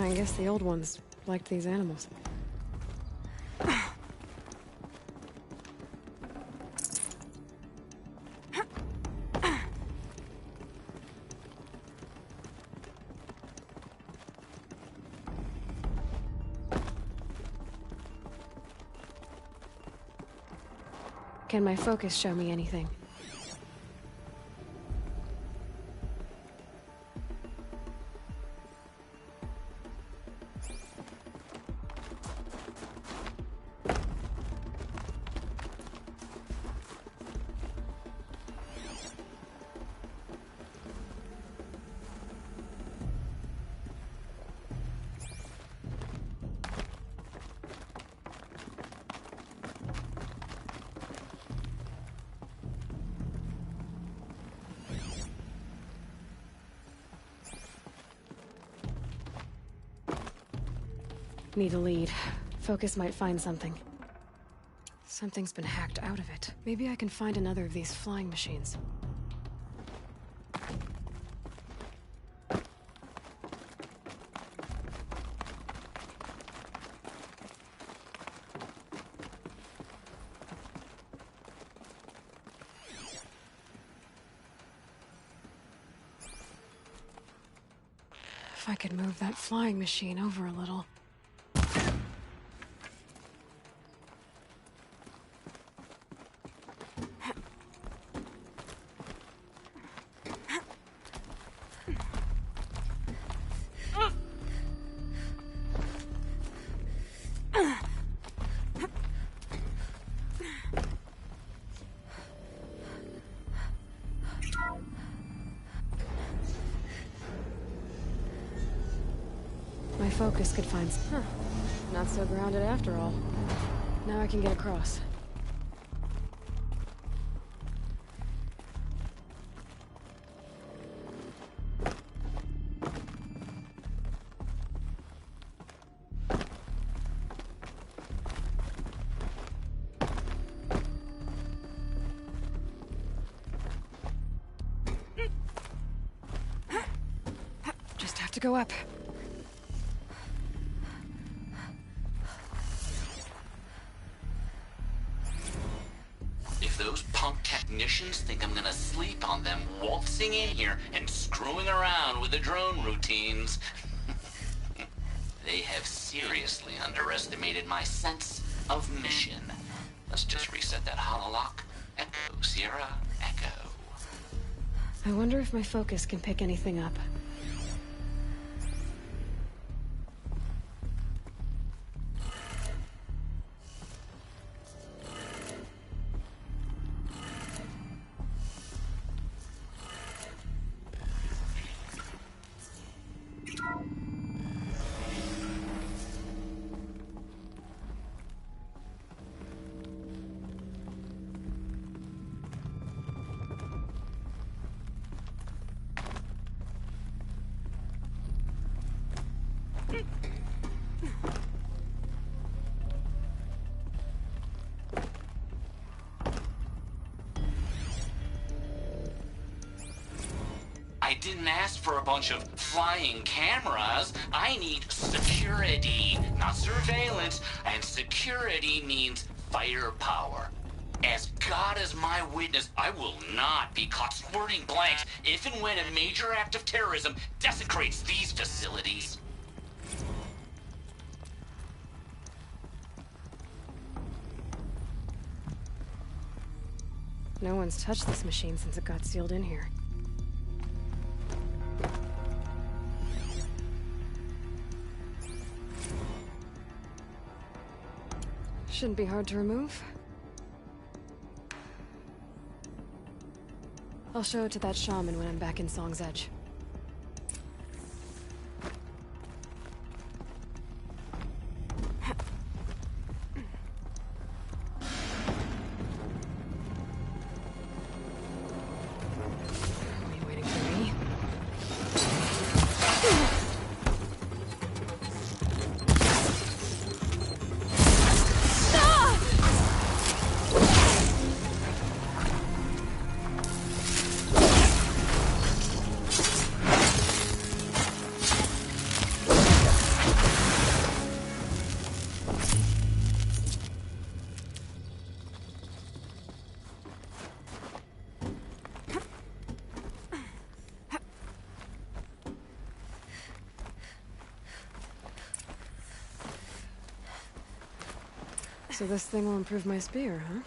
I guess the old ones liked these animals. Can my focus show me anything? Need a lead. Focus might find something. Something's been hacked out of it. Maybe I can find another of these flying machines. If I could move that flying machine over a little. My focus could find some... Huh. Not so grounded after all. Now I can get across. Just have to go up. Those punk technicians think I'm gonna sleep on them waltzing in here and screwing around with the drone routines. They have seriously underestimated my sense of mission. Let's just reset that hololock. Echo, Sierra, Echo. I wonder if my focus can pick anything up. I didn't ask for a bunch of flying cameras. I need security, not surveillance. And security means firepower. As God is my witness, I will not be caught squirting blanks if and when a major act of terrorism desecrates these facilities. No one's touched this machine since it got sealed in here. Shouldn't be hard to remove. I'll show it to that shaman when I'm back in Song's Edge. So this thing will improve my spear, huh?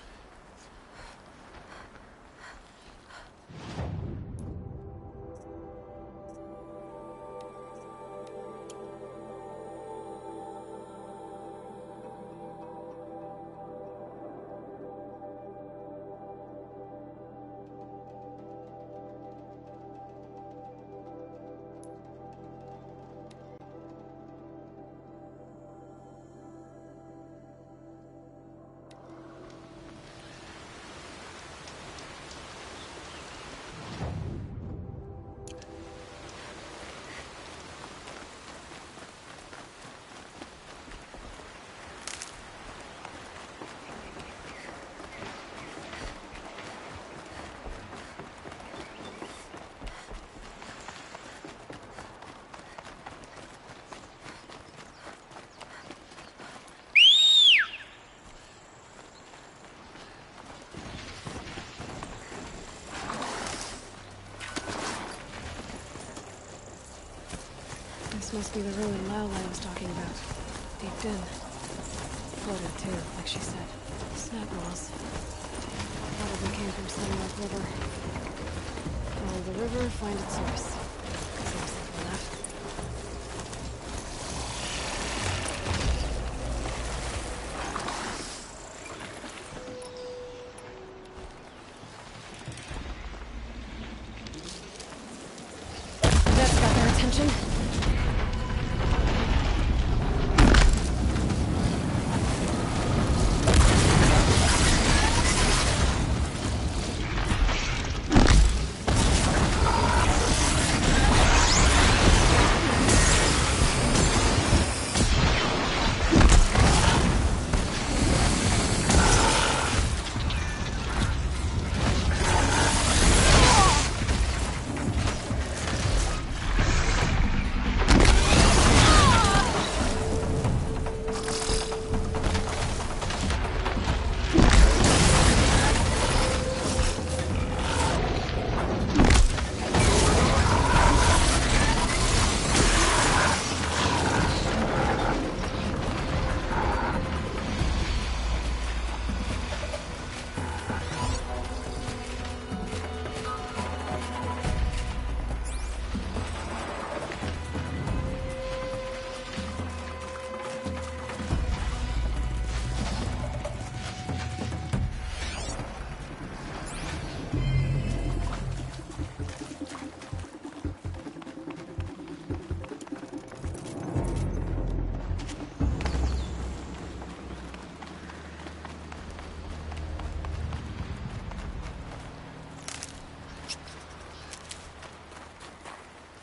This must be the ruin Lao was talking about. Deep in. Floated too, like she said. Snap walls. Probably came from Sunlight River. Follow the river, find its source. Seems simple enough. That's got their attention.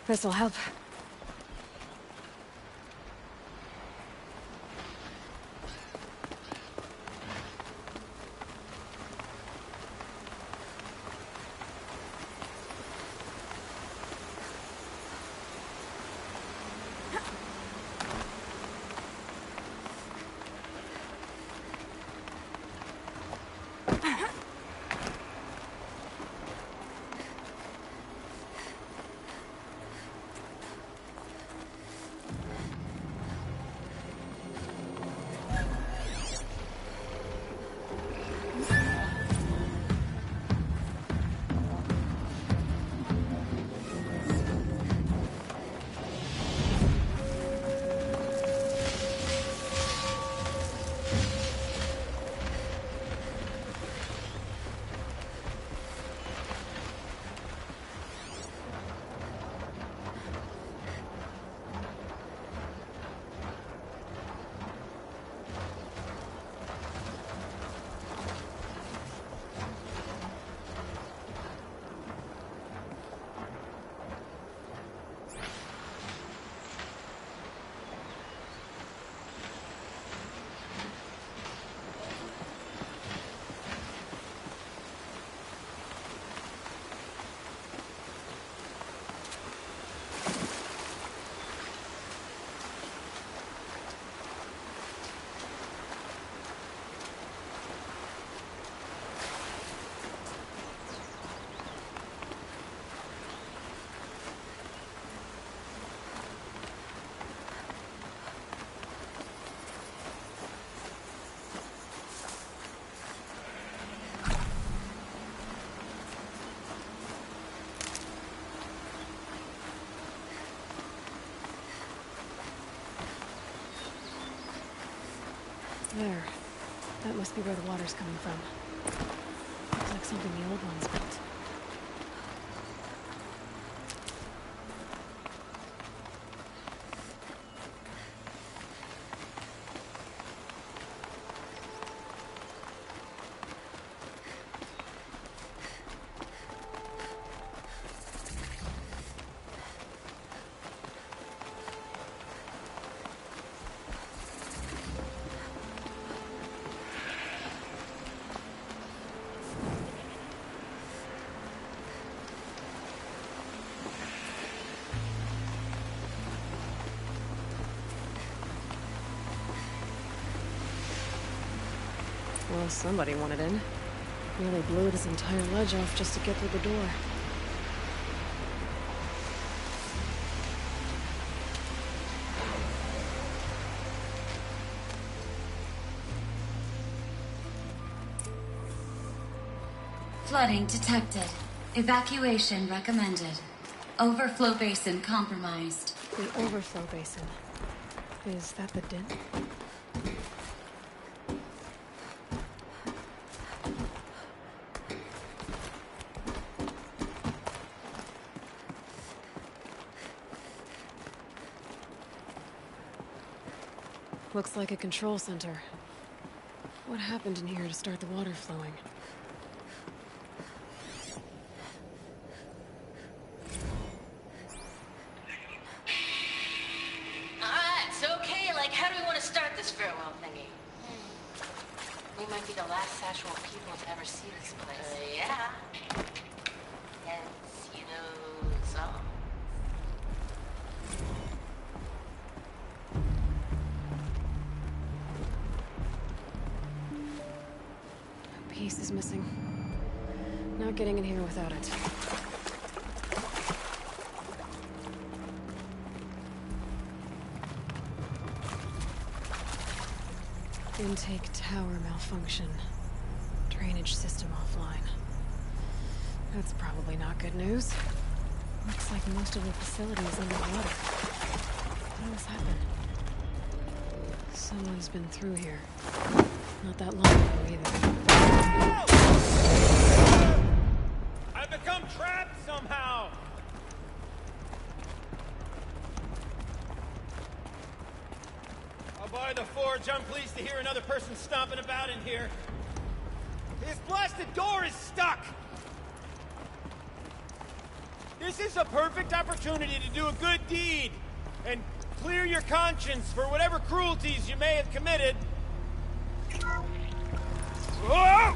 This'll help. must be where the water's coming from. Looks like something the old ones built. Well, somebody wanted in. Nearly blew this entire ledge off just to get through the door. Flooding detected. Evacuation recommended. Overflow basin compromised. The overflow basin. Is that the din? Looks like a control center. What happened in here to start the water flowing? Alright, so okay, like, how do we want to start this farewell thingy? We might be the last actual people to ever see this place. Yeah. Hence, you know, song. Piece is missing. Not getting in here without it. Intake tower malfunction. Drainage system offline. That's probably not good news. Looks like most of the facility is underwater. How does this happen? Someone's been through here. Not that long ago either. I've become trapped somehow! I'll buy the forge. I'm pleased to hear another person stomping about in here. This blasted door is stuck! This is a perfect opportunity to do a good deed and clear your conscience for whatever cruelties you may have committed. Whoa!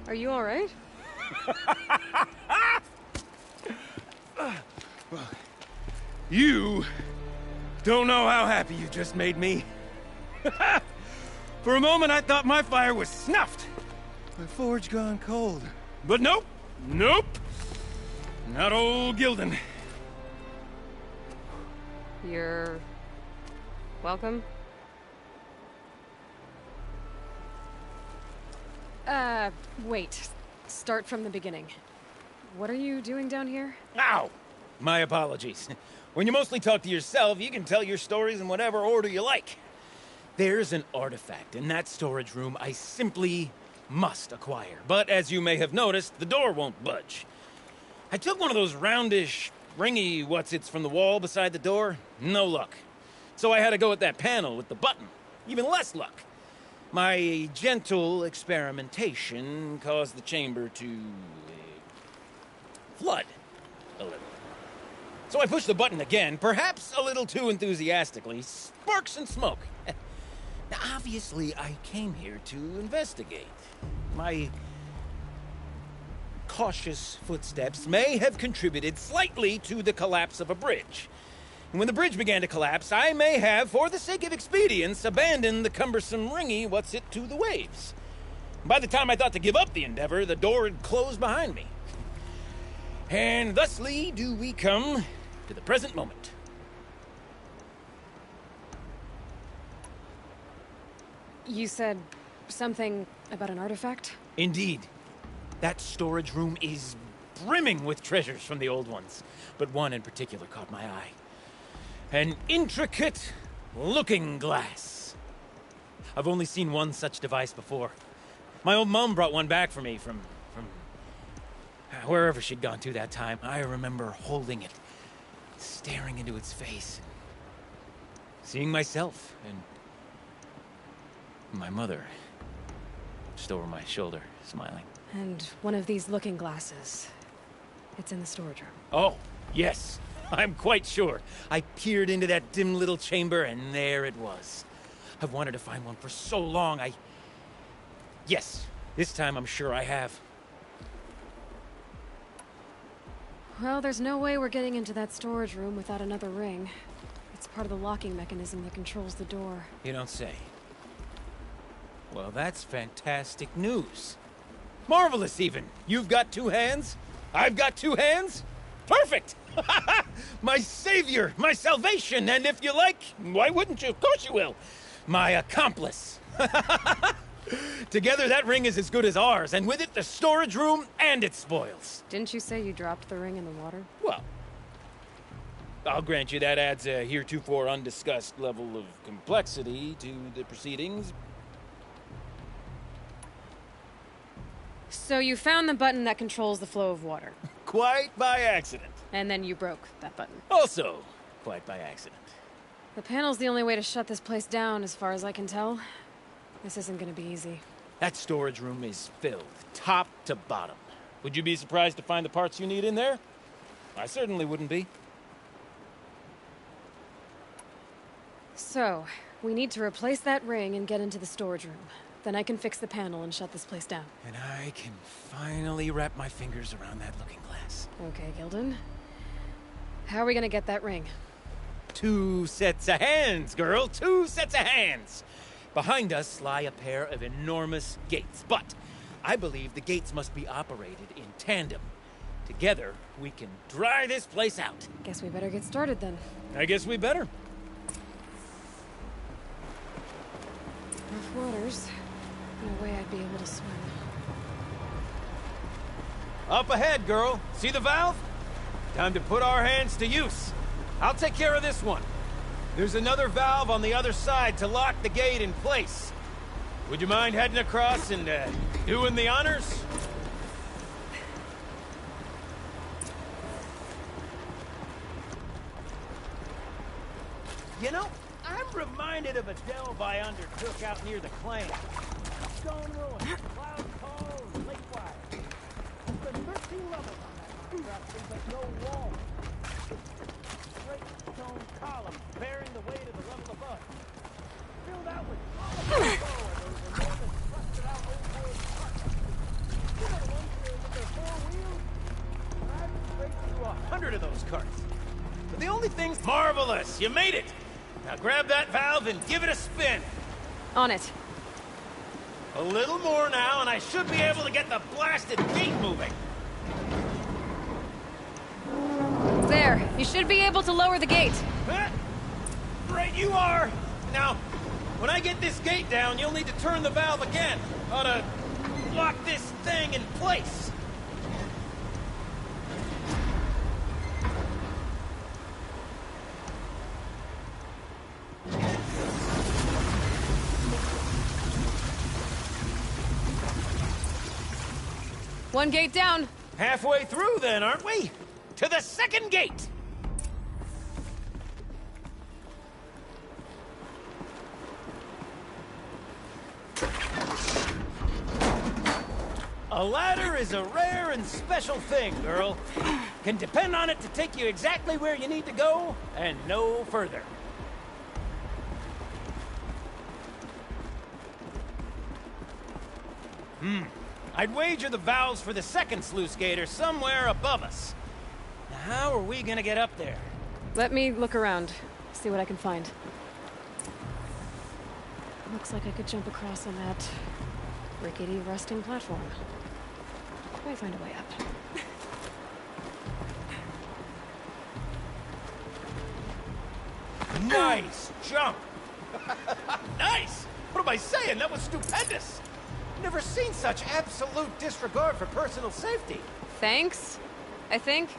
Are you all right? You don't know how happy you just made me. For a moment, I thought my fire was snuffed. My forge gone cold. But nope. Nope. Not old Gildan. You're... welcome? Wait. Start from the beginning. What are you doing down here? Ow! My apologies. When you mostly talk to yourself, you can tell your stories in whatever order you like. There's an artifact in that storage room I simply must acquire. But as you may have noticed, the door won't budge. I took one of those roundish, ringy what's-its from the wall beside the door. No luck. So I had to go with that panel with the button. Even less luck. My gentle experimentation caused the chamber to... flood a little. So I pushed the button again, perhaps a little too enthusiastically. Sparks and smoke. Now, obviously, I came here to investigate. My cautious footsteps may have contributed slightly to the collapse of a bridge. And when the bridge began to collapse, I may have, for the sake of expedience, abandoned the cumbersome ringy what's-it to the waves. By the time I thought to give up the endeavor, the door had closed behind me. And thusly do we come to the present moment. You said something about an artifact? Indeed. That storage room is brimming with treasures from the old ones, but one in particular caught my eye. An intricate looking glass. I've only seen one such device before. My old mom brought one back for me from wherever she'd gone to that time. I remember holding it, staring into its face, seeing myself and my mother just over my shoulder, smiling. And one of these looking glasses. It's in the storage room. Oh, yes. I'm quite sure. I peered into that dim little chamber, and there it was. I've wanted to find one for so long, Yes, this time I'm sure I have. Well, there's no way we're getting into that storage room without another ring. It's part of the locking mechanism that controls the door. You don't say. Well, that's fantastic news. Marvelous, even. You've got two hands. I've got two hands. Perfect! My savior, my salvation, and if you like, why wouldn't you? Of course you will. My accomplice. Together, that ring is as good as ours, and with it, the storage room and its spoils. Didn't you say you dropped the ring in the water? Well, I'll grant you that adds a heretofore undiscussed level of complexity to the proceedings. So you found the button that controls the flow of water. Quite by accident. And then you broke that button. Also, quite by accident. The panel's the only way to shut this place down, as far as I can tell. This isn't gonna be easy. That storage room is filled, top to bottom. Would you be surprised to find the parts you need in there? I certainly wouldn't be. So, we need to replace that ring and get into the storage room. Then I can fix the panel and shut this place down. And I can finally wrap my fingers around that looking glass. Okay, Gildan. How are we gonna get that ring? 2 sets of hands, girl. 2 sets of hands. Behind us lie a pair of enormous gates, but I believe the gates must be operated in tandem. Together, we can dry this place out. Guess we better get started then. I guess we better. Rough waters. No way I'd be able to swim. Up ahead, girl. See the valve? Time to put our hands to use. I'll take care of this one. There's another valve on the other side to lock the gate in place. Would you mind heading across and doing the honors? You know, I'm reminded of a delve I undertook out near the claim. Stone ruins, cloud tall, and lake wide. There's been 13 levels on that monstrosity, but no wall. Straight stone columns bearing the weight of the level above. Filled out with all of the enormous rusted out old world trucks. You know the ones with their 4 wheels? I've straight through 100 of those carts. But the only thing's marvelous. You made it. Now grab that valve and give it a spin. On it. A little more now, and I should be able to get the blasted gate moving. There. You should be able to lower the gate. Right you are. Now, when I get this gate down, you'll need to turn the valve again. Ought to lock this thing in place. One gate down. Halfway through then, aren't we? To the second gate! A ladder is a rare and special thing, girl. Can depend on it to take you exactly where you need to go, and no further. I'd wager the valves for the second sluice gate are somewhere above us. Now, how are we gonna get up there? Let me look around, see what I can find. Looks like I could jump across on that rickety, rusting platform. Might find a way up. Nice jump! Nice! What am I saying? That was stupendous! Never seen such absolute disregard for personal safety. Thanks, I think.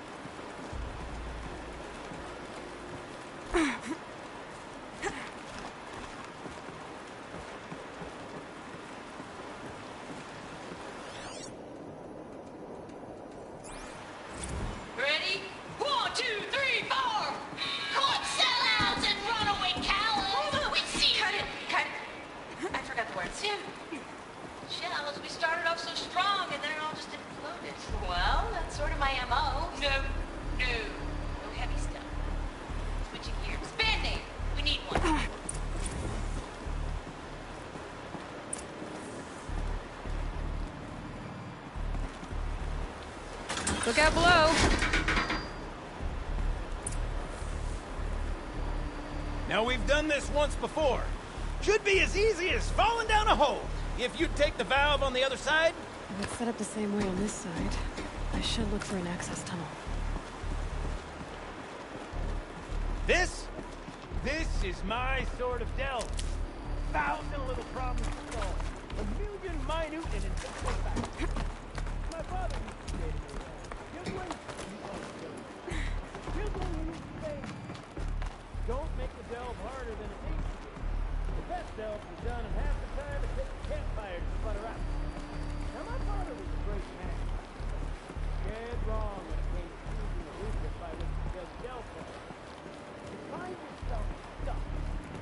Tim. Shells, we started off so strong and then it all just imploded. Well, that's sort of my MO. No. No heavy stuff. Switching gears. Band-Aid. We need one. Look out below. Now, we've done this once before. Should be as easy as falling down a hole. If you take the valve on the other side... If it's set up the same way on this side, I should look for an access tunnel. This is my sort of delve. 1,000 little problems to solve. 1,000,000 minute and invincible facts. My father used to say to me, children, you say, don't make the delve harder than it needs to be. The best delve is done in half the time it takes a campfire to sputter out. Now, my father was a great man. Dead wrong when it came to choosing a roof by which to judge delve players. You find yourself stuck,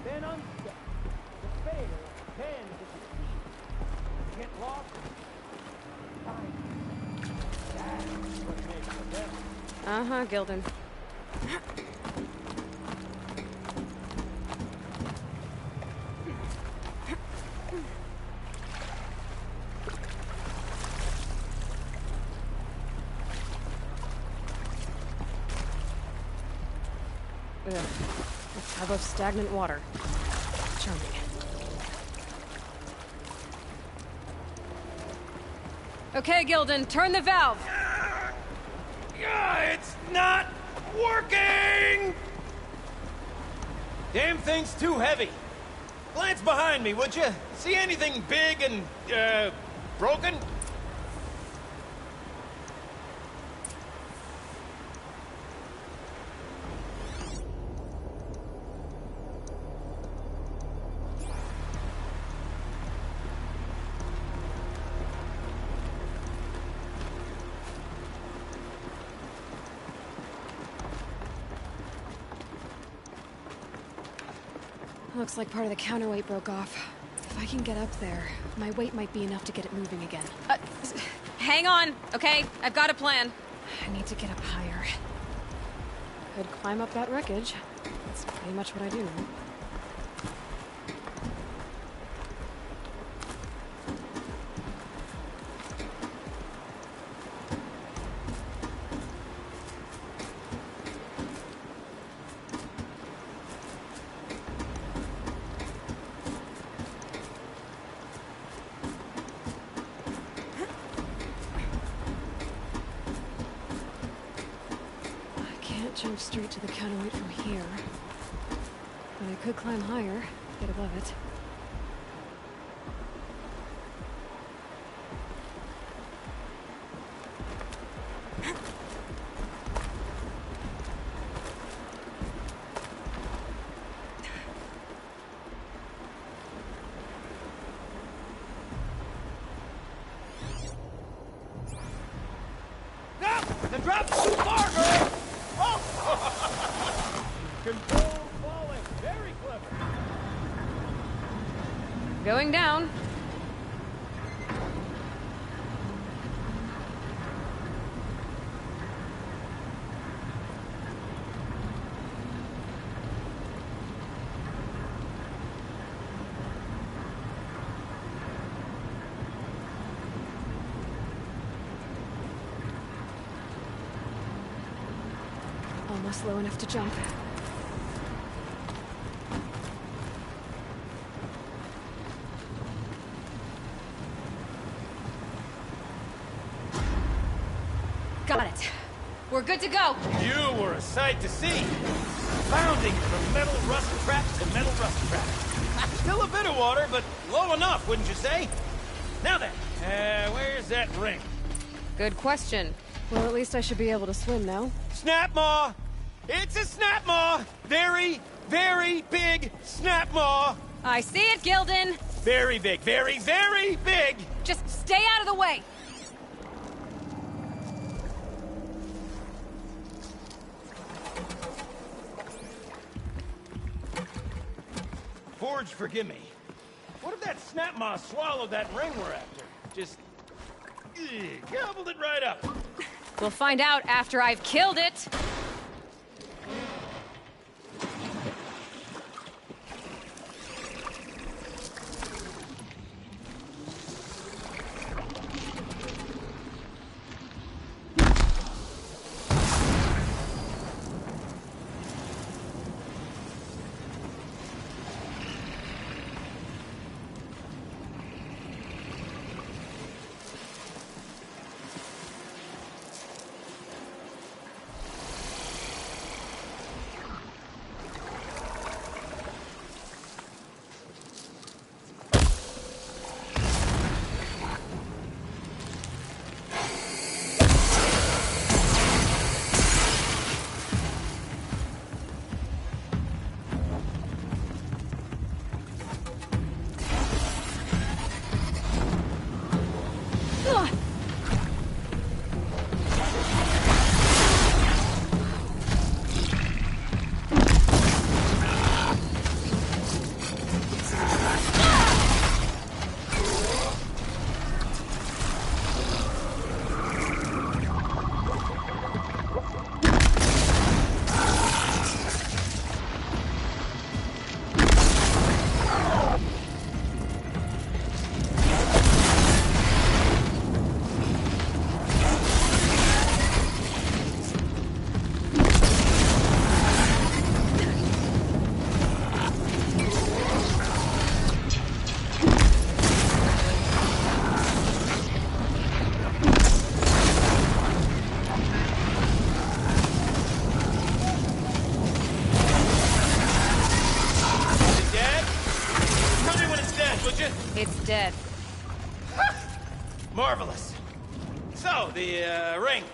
then unstuck. To fail, then to succeed. Get lost, find yourself. That's what makes the best. Uh-huh, Gilden. Ugh. A tub of stagnant water. Charming. Okay, Gilden, turn the valve! It's not working! Damn thing's too heavy. Glance behind me, would you? See anything big and, broken? Looks like part of the counterweight broke off. If I can get up there, my weight might be enough to get it moving again. Hang on, okay? I've got a plan. I need to get up higher. Could climb up that wreckage. That's pretty much what I do now. Jump straight to the counterweight from here. But I could climb higher, get above it. No! The drop's too far, girl! Control falling. Very clever. Going down. Almost low enough to jump. Got it. We're good to go. You were a sight to see. Bounding from metal rust traps to metal rust traps. Still a bit of water, but low enough, wouldn't you say? Now then, where's that ring? Good question. Well, at least I should be able to swim now. Snap maw! It's a snap maw! Very, very big snap maw! I see it, Gilden! Very big, very, very big! Just stay out of the way! Forge, forgive me. What if that snap moss swallowed that ring we're after. Just... gobbled it right up. We'll find out after I've killed it! It's dead. Marvelous. So, the ring.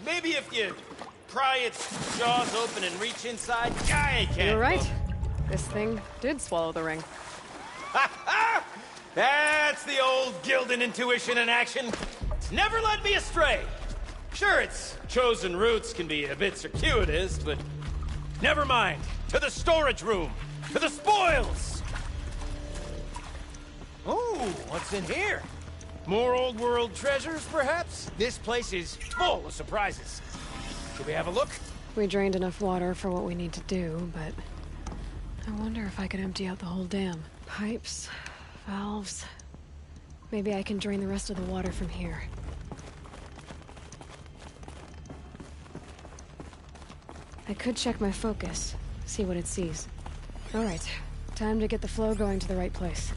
Maybe if you pry its jaws open and reach inside, I can't. You're right. This thing did swallow the ring. That's the old Gildan intuition in action. It's never led me astray. Sure, its chosen routes can be a bit circuitous, but never mind. To the storage room. To the spoils. Ooh, what's in here? More old world treasures, perhaps? This place is full of surprises. Should we have a look? We drained enough water for what we need to do, but I wonder if I could empty out the whole dam. Pipes, valves. Maybe I can drain the rest of the water from here. I could check my focus, see what it sees. All right, time to get the flow going to the right place.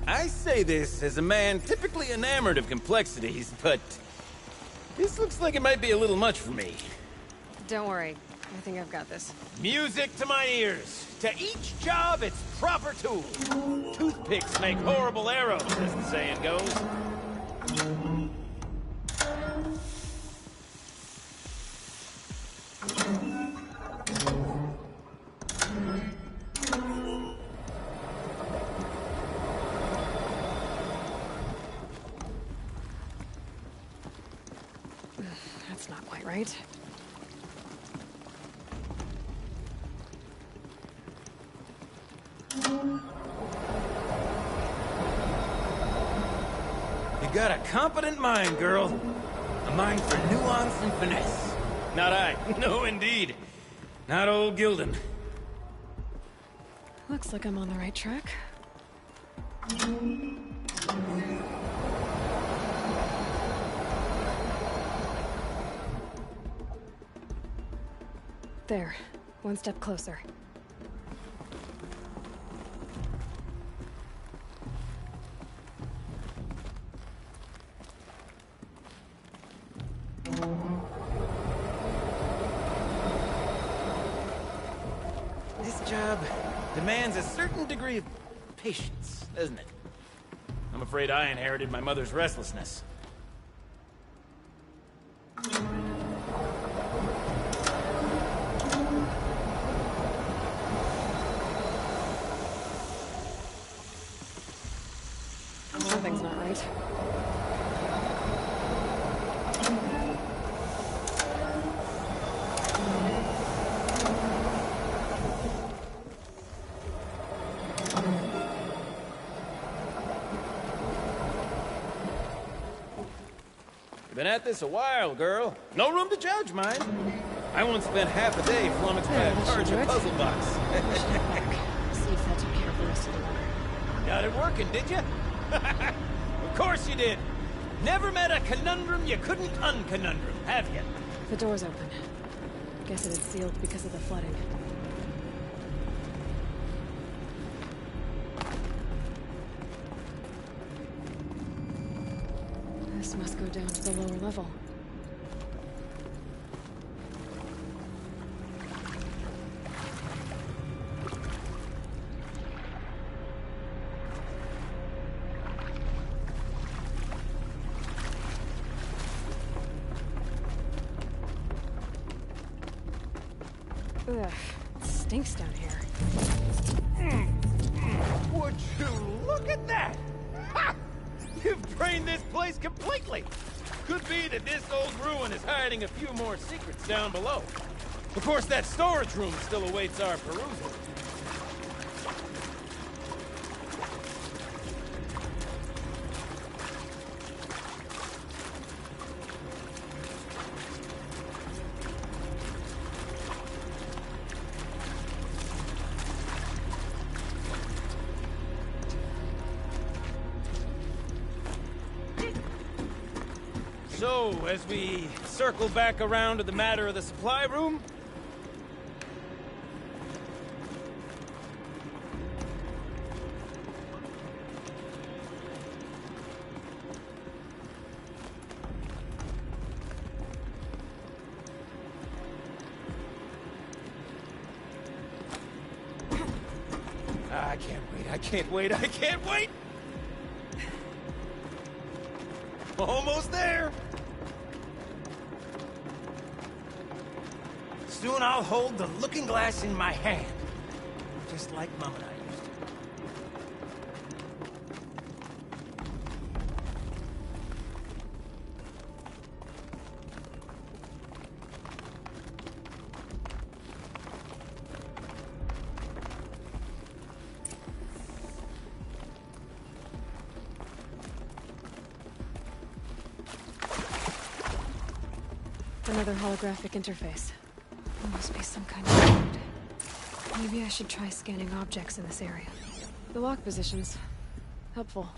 I say this as a man typically enamored of complexities, but this looks like it might be a little much for me. Don't worry, I think I've got this. Music to my ears. To each job, its proper tool. Toothpicks make horrible arrows, as the saying goes. That's not quite right. You got a competent mind, girl. A mind for nuance and finesse. Not I. No, indeed. Not old Gildan. Looks like I'm on the right track. There. One step closer. This job demands a certain degree of patience, doesn't it? I'm afraid I inherited my mother's restlessness. Something's not right. You've been at this a while, girl. No room to judge, mind. I once spent half a day flummoxed by a Target puzzle box. See if that took care of the rest of the order. Got it working, did you? Of course you did. Never met a conundrum you couldn't unconundrum, have you? The door's open. Guess it had sealed because of the flooding. This must go down to the lower level. Ugh, it stinks down here. Would you look at that? Ha! You've drained this place completely. Could be that this old ruin is hiding a few more secrets down below. Of course, that storage room still awaits our perusal. So, as we circle back around to the matter of the supply room... I can't wait, I can't wait, I can't wait! Almost there! Soon I'll hold the looking glass in my hand. Just like Mom and I used to. Another holographic interface. There must be some kind of code. Maybe I should try scanning objects in this area. The lock positions. Helpful.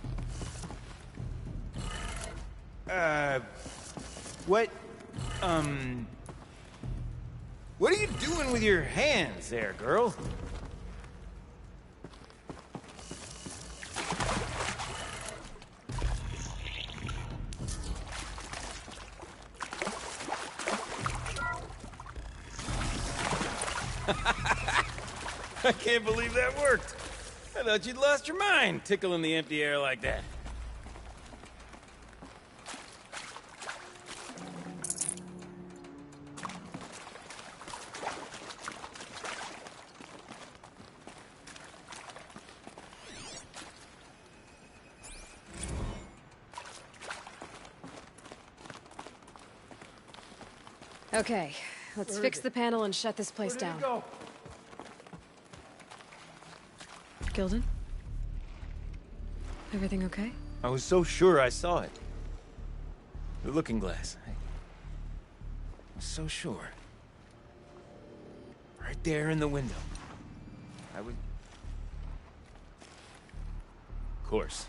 What are you doing with your hands there, girl? I can't believe that worked. I thought you'd lost your mind, tickling the empty air like that. Okay, let's fix the panel and shut this place down. Gilden? Everything okay? I was so sure I saw it. The looking glass. I was so sure. Right there in the window. I would... Of course.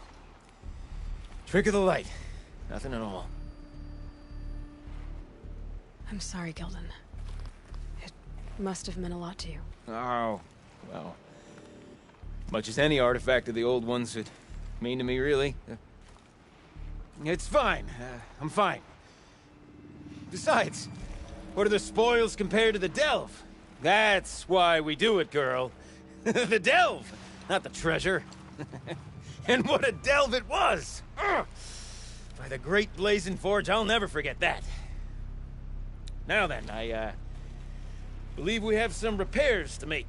Trick of the light. Nothing at all. I'm sorry, Gilden. It must have meant a lot to you. Oh, well... much as any artifact of the old ones would mean to me, really. It's fine. I'm fine. Besides, what are the spoils compared to the delve? That's why we do it, girl. The delve, not the treasure. And what a delve it was! Ugh. By the great blazing forge, I'll never forget that. Now then, I believe we have some repairs to make.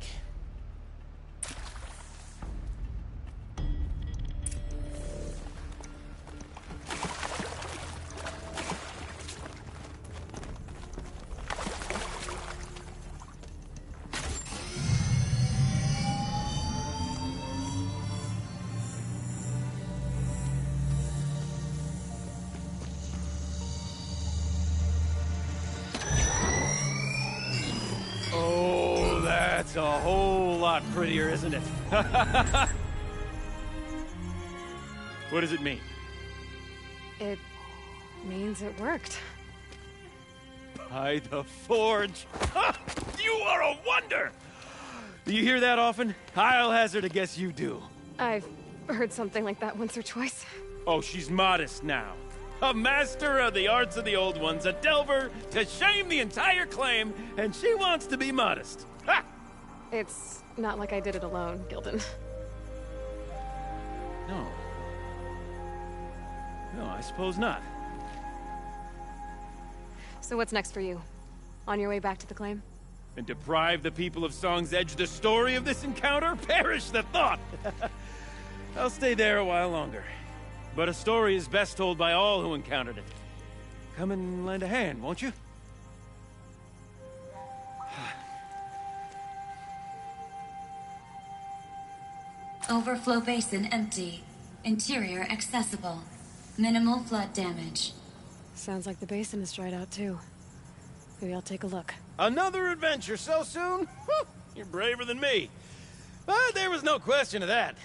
It's a whole lot prettier, isn't it? What does it mean? It means it worked. By the Forge! You are a wonder! Do you hear that often? I'll hazard a guess you do. I've heard something like that once or twice. Oh, she's modest now. A master of the arts of the old ones, a delver to shame the entire claim, and she wants to be modest. Ha! It's not like I did it alone, Gildan. No. No, I suppose not. So what's next for you? On your way back to the claim? And deprive the people of Song's Edge the story of this encounter? Perish the thought! I'll stay there a while longer. But a story is best told by all who encountered it. Come and lend a hand, won't you? Overflow basin empty. Interior accessible. Minimal flood damage. Sounds like the basin is dried out too. Maybe I'll take a look. Another adventure so soon? Whew, you're braver than me. But there was no question of that.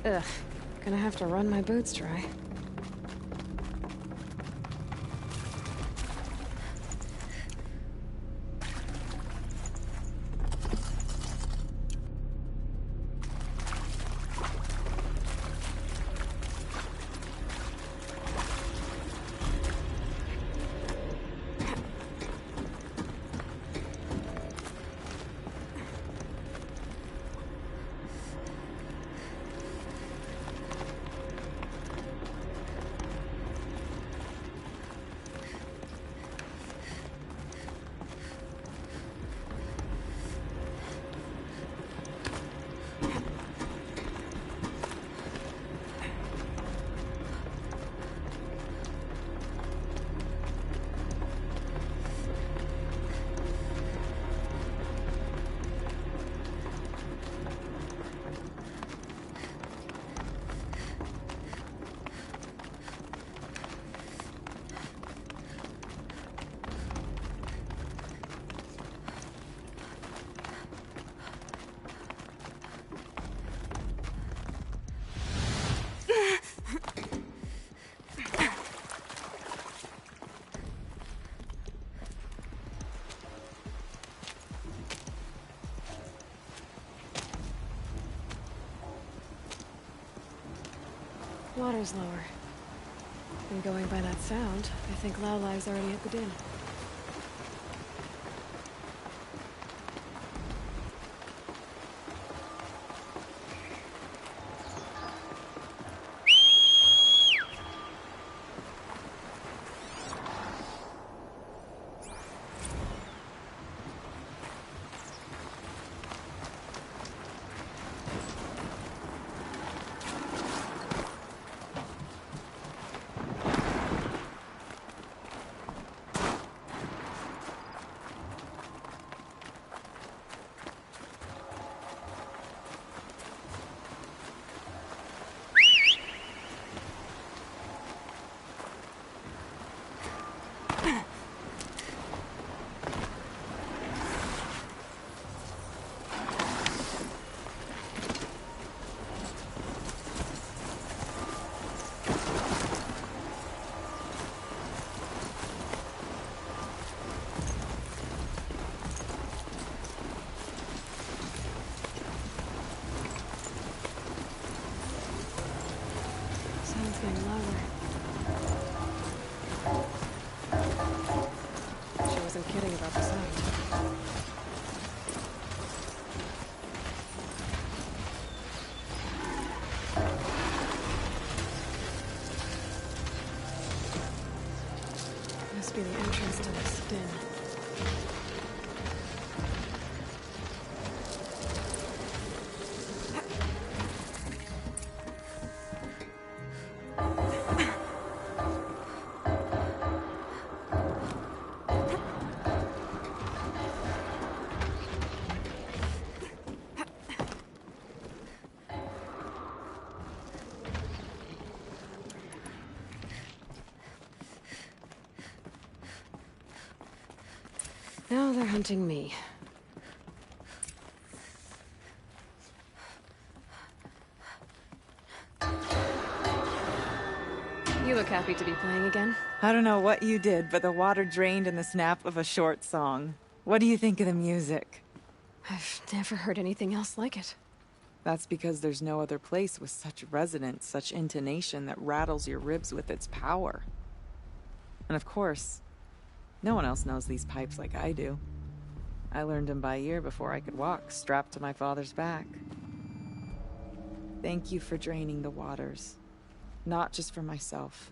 Ugh, gonna have to run my boots dry. Water's lower. And going by that sound, I think Laolai's already at the din. be the entrance to the skin. Now they're hunting me. You look happy to be playing again. I don't know what you did, but the water drained in the snap of a short song. What do you think of the music? I've never heard anything else like it. That's because there's no other place with such resonance, such intonation that rattles your ribs with its power. And of course, no one else knows these pipes like I do. I learned them by ear before I could walk, strapped to my father's back. Thank you for draining the waters. Not just for myself,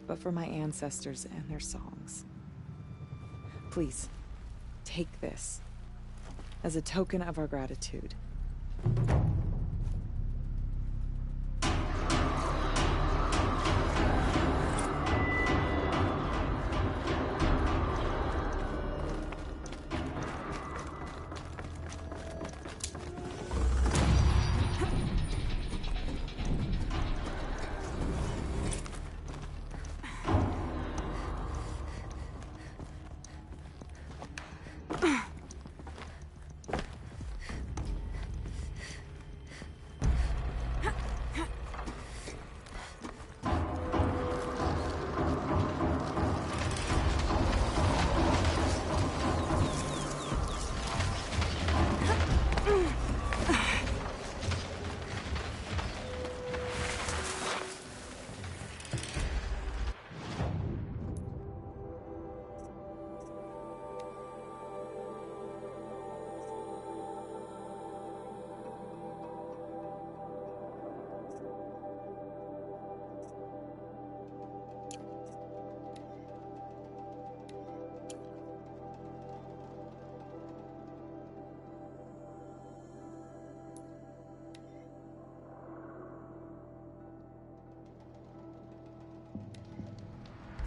but for my ancestors and their songs. Please, take this as a token of our gratitude.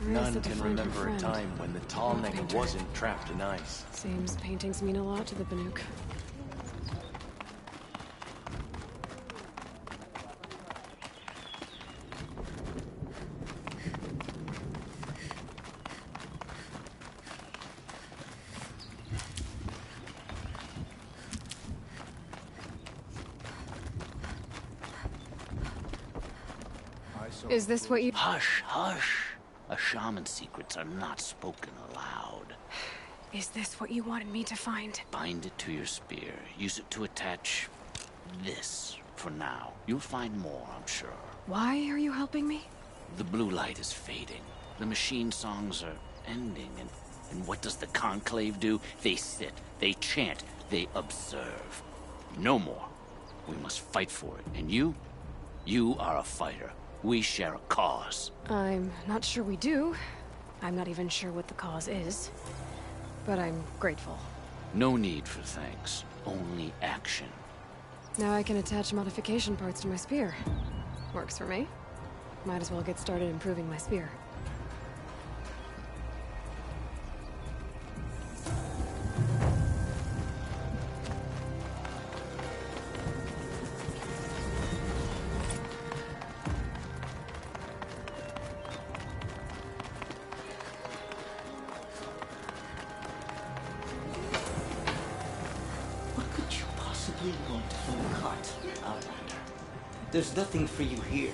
None can remember a time when the tall neck wasn't trapped in ice. Seems paintings mean a lot to the Banuk. Is this what you— Hush, hush. A shaman's secrets are not spoken aloud. Is this what you wanted me to find? Bind it to your spear. Use it to attach this for now. You'll find more, I'm sure. Why are you helping me? The blue light is fading. The machine songs are ending, and what does the Conclave do? They sit, they chant, they observe. No more. We must fight for it, and you are a fighter. We share a cause. I'm not sure we do. I'm not even sure what the cause is. But I'm grateful. No need for thanks. Only action. Now I can attach modification parts to my spear. Works for me. Might as well get started improving my spear. Want from the cart, Outlander. There's nothing for you here.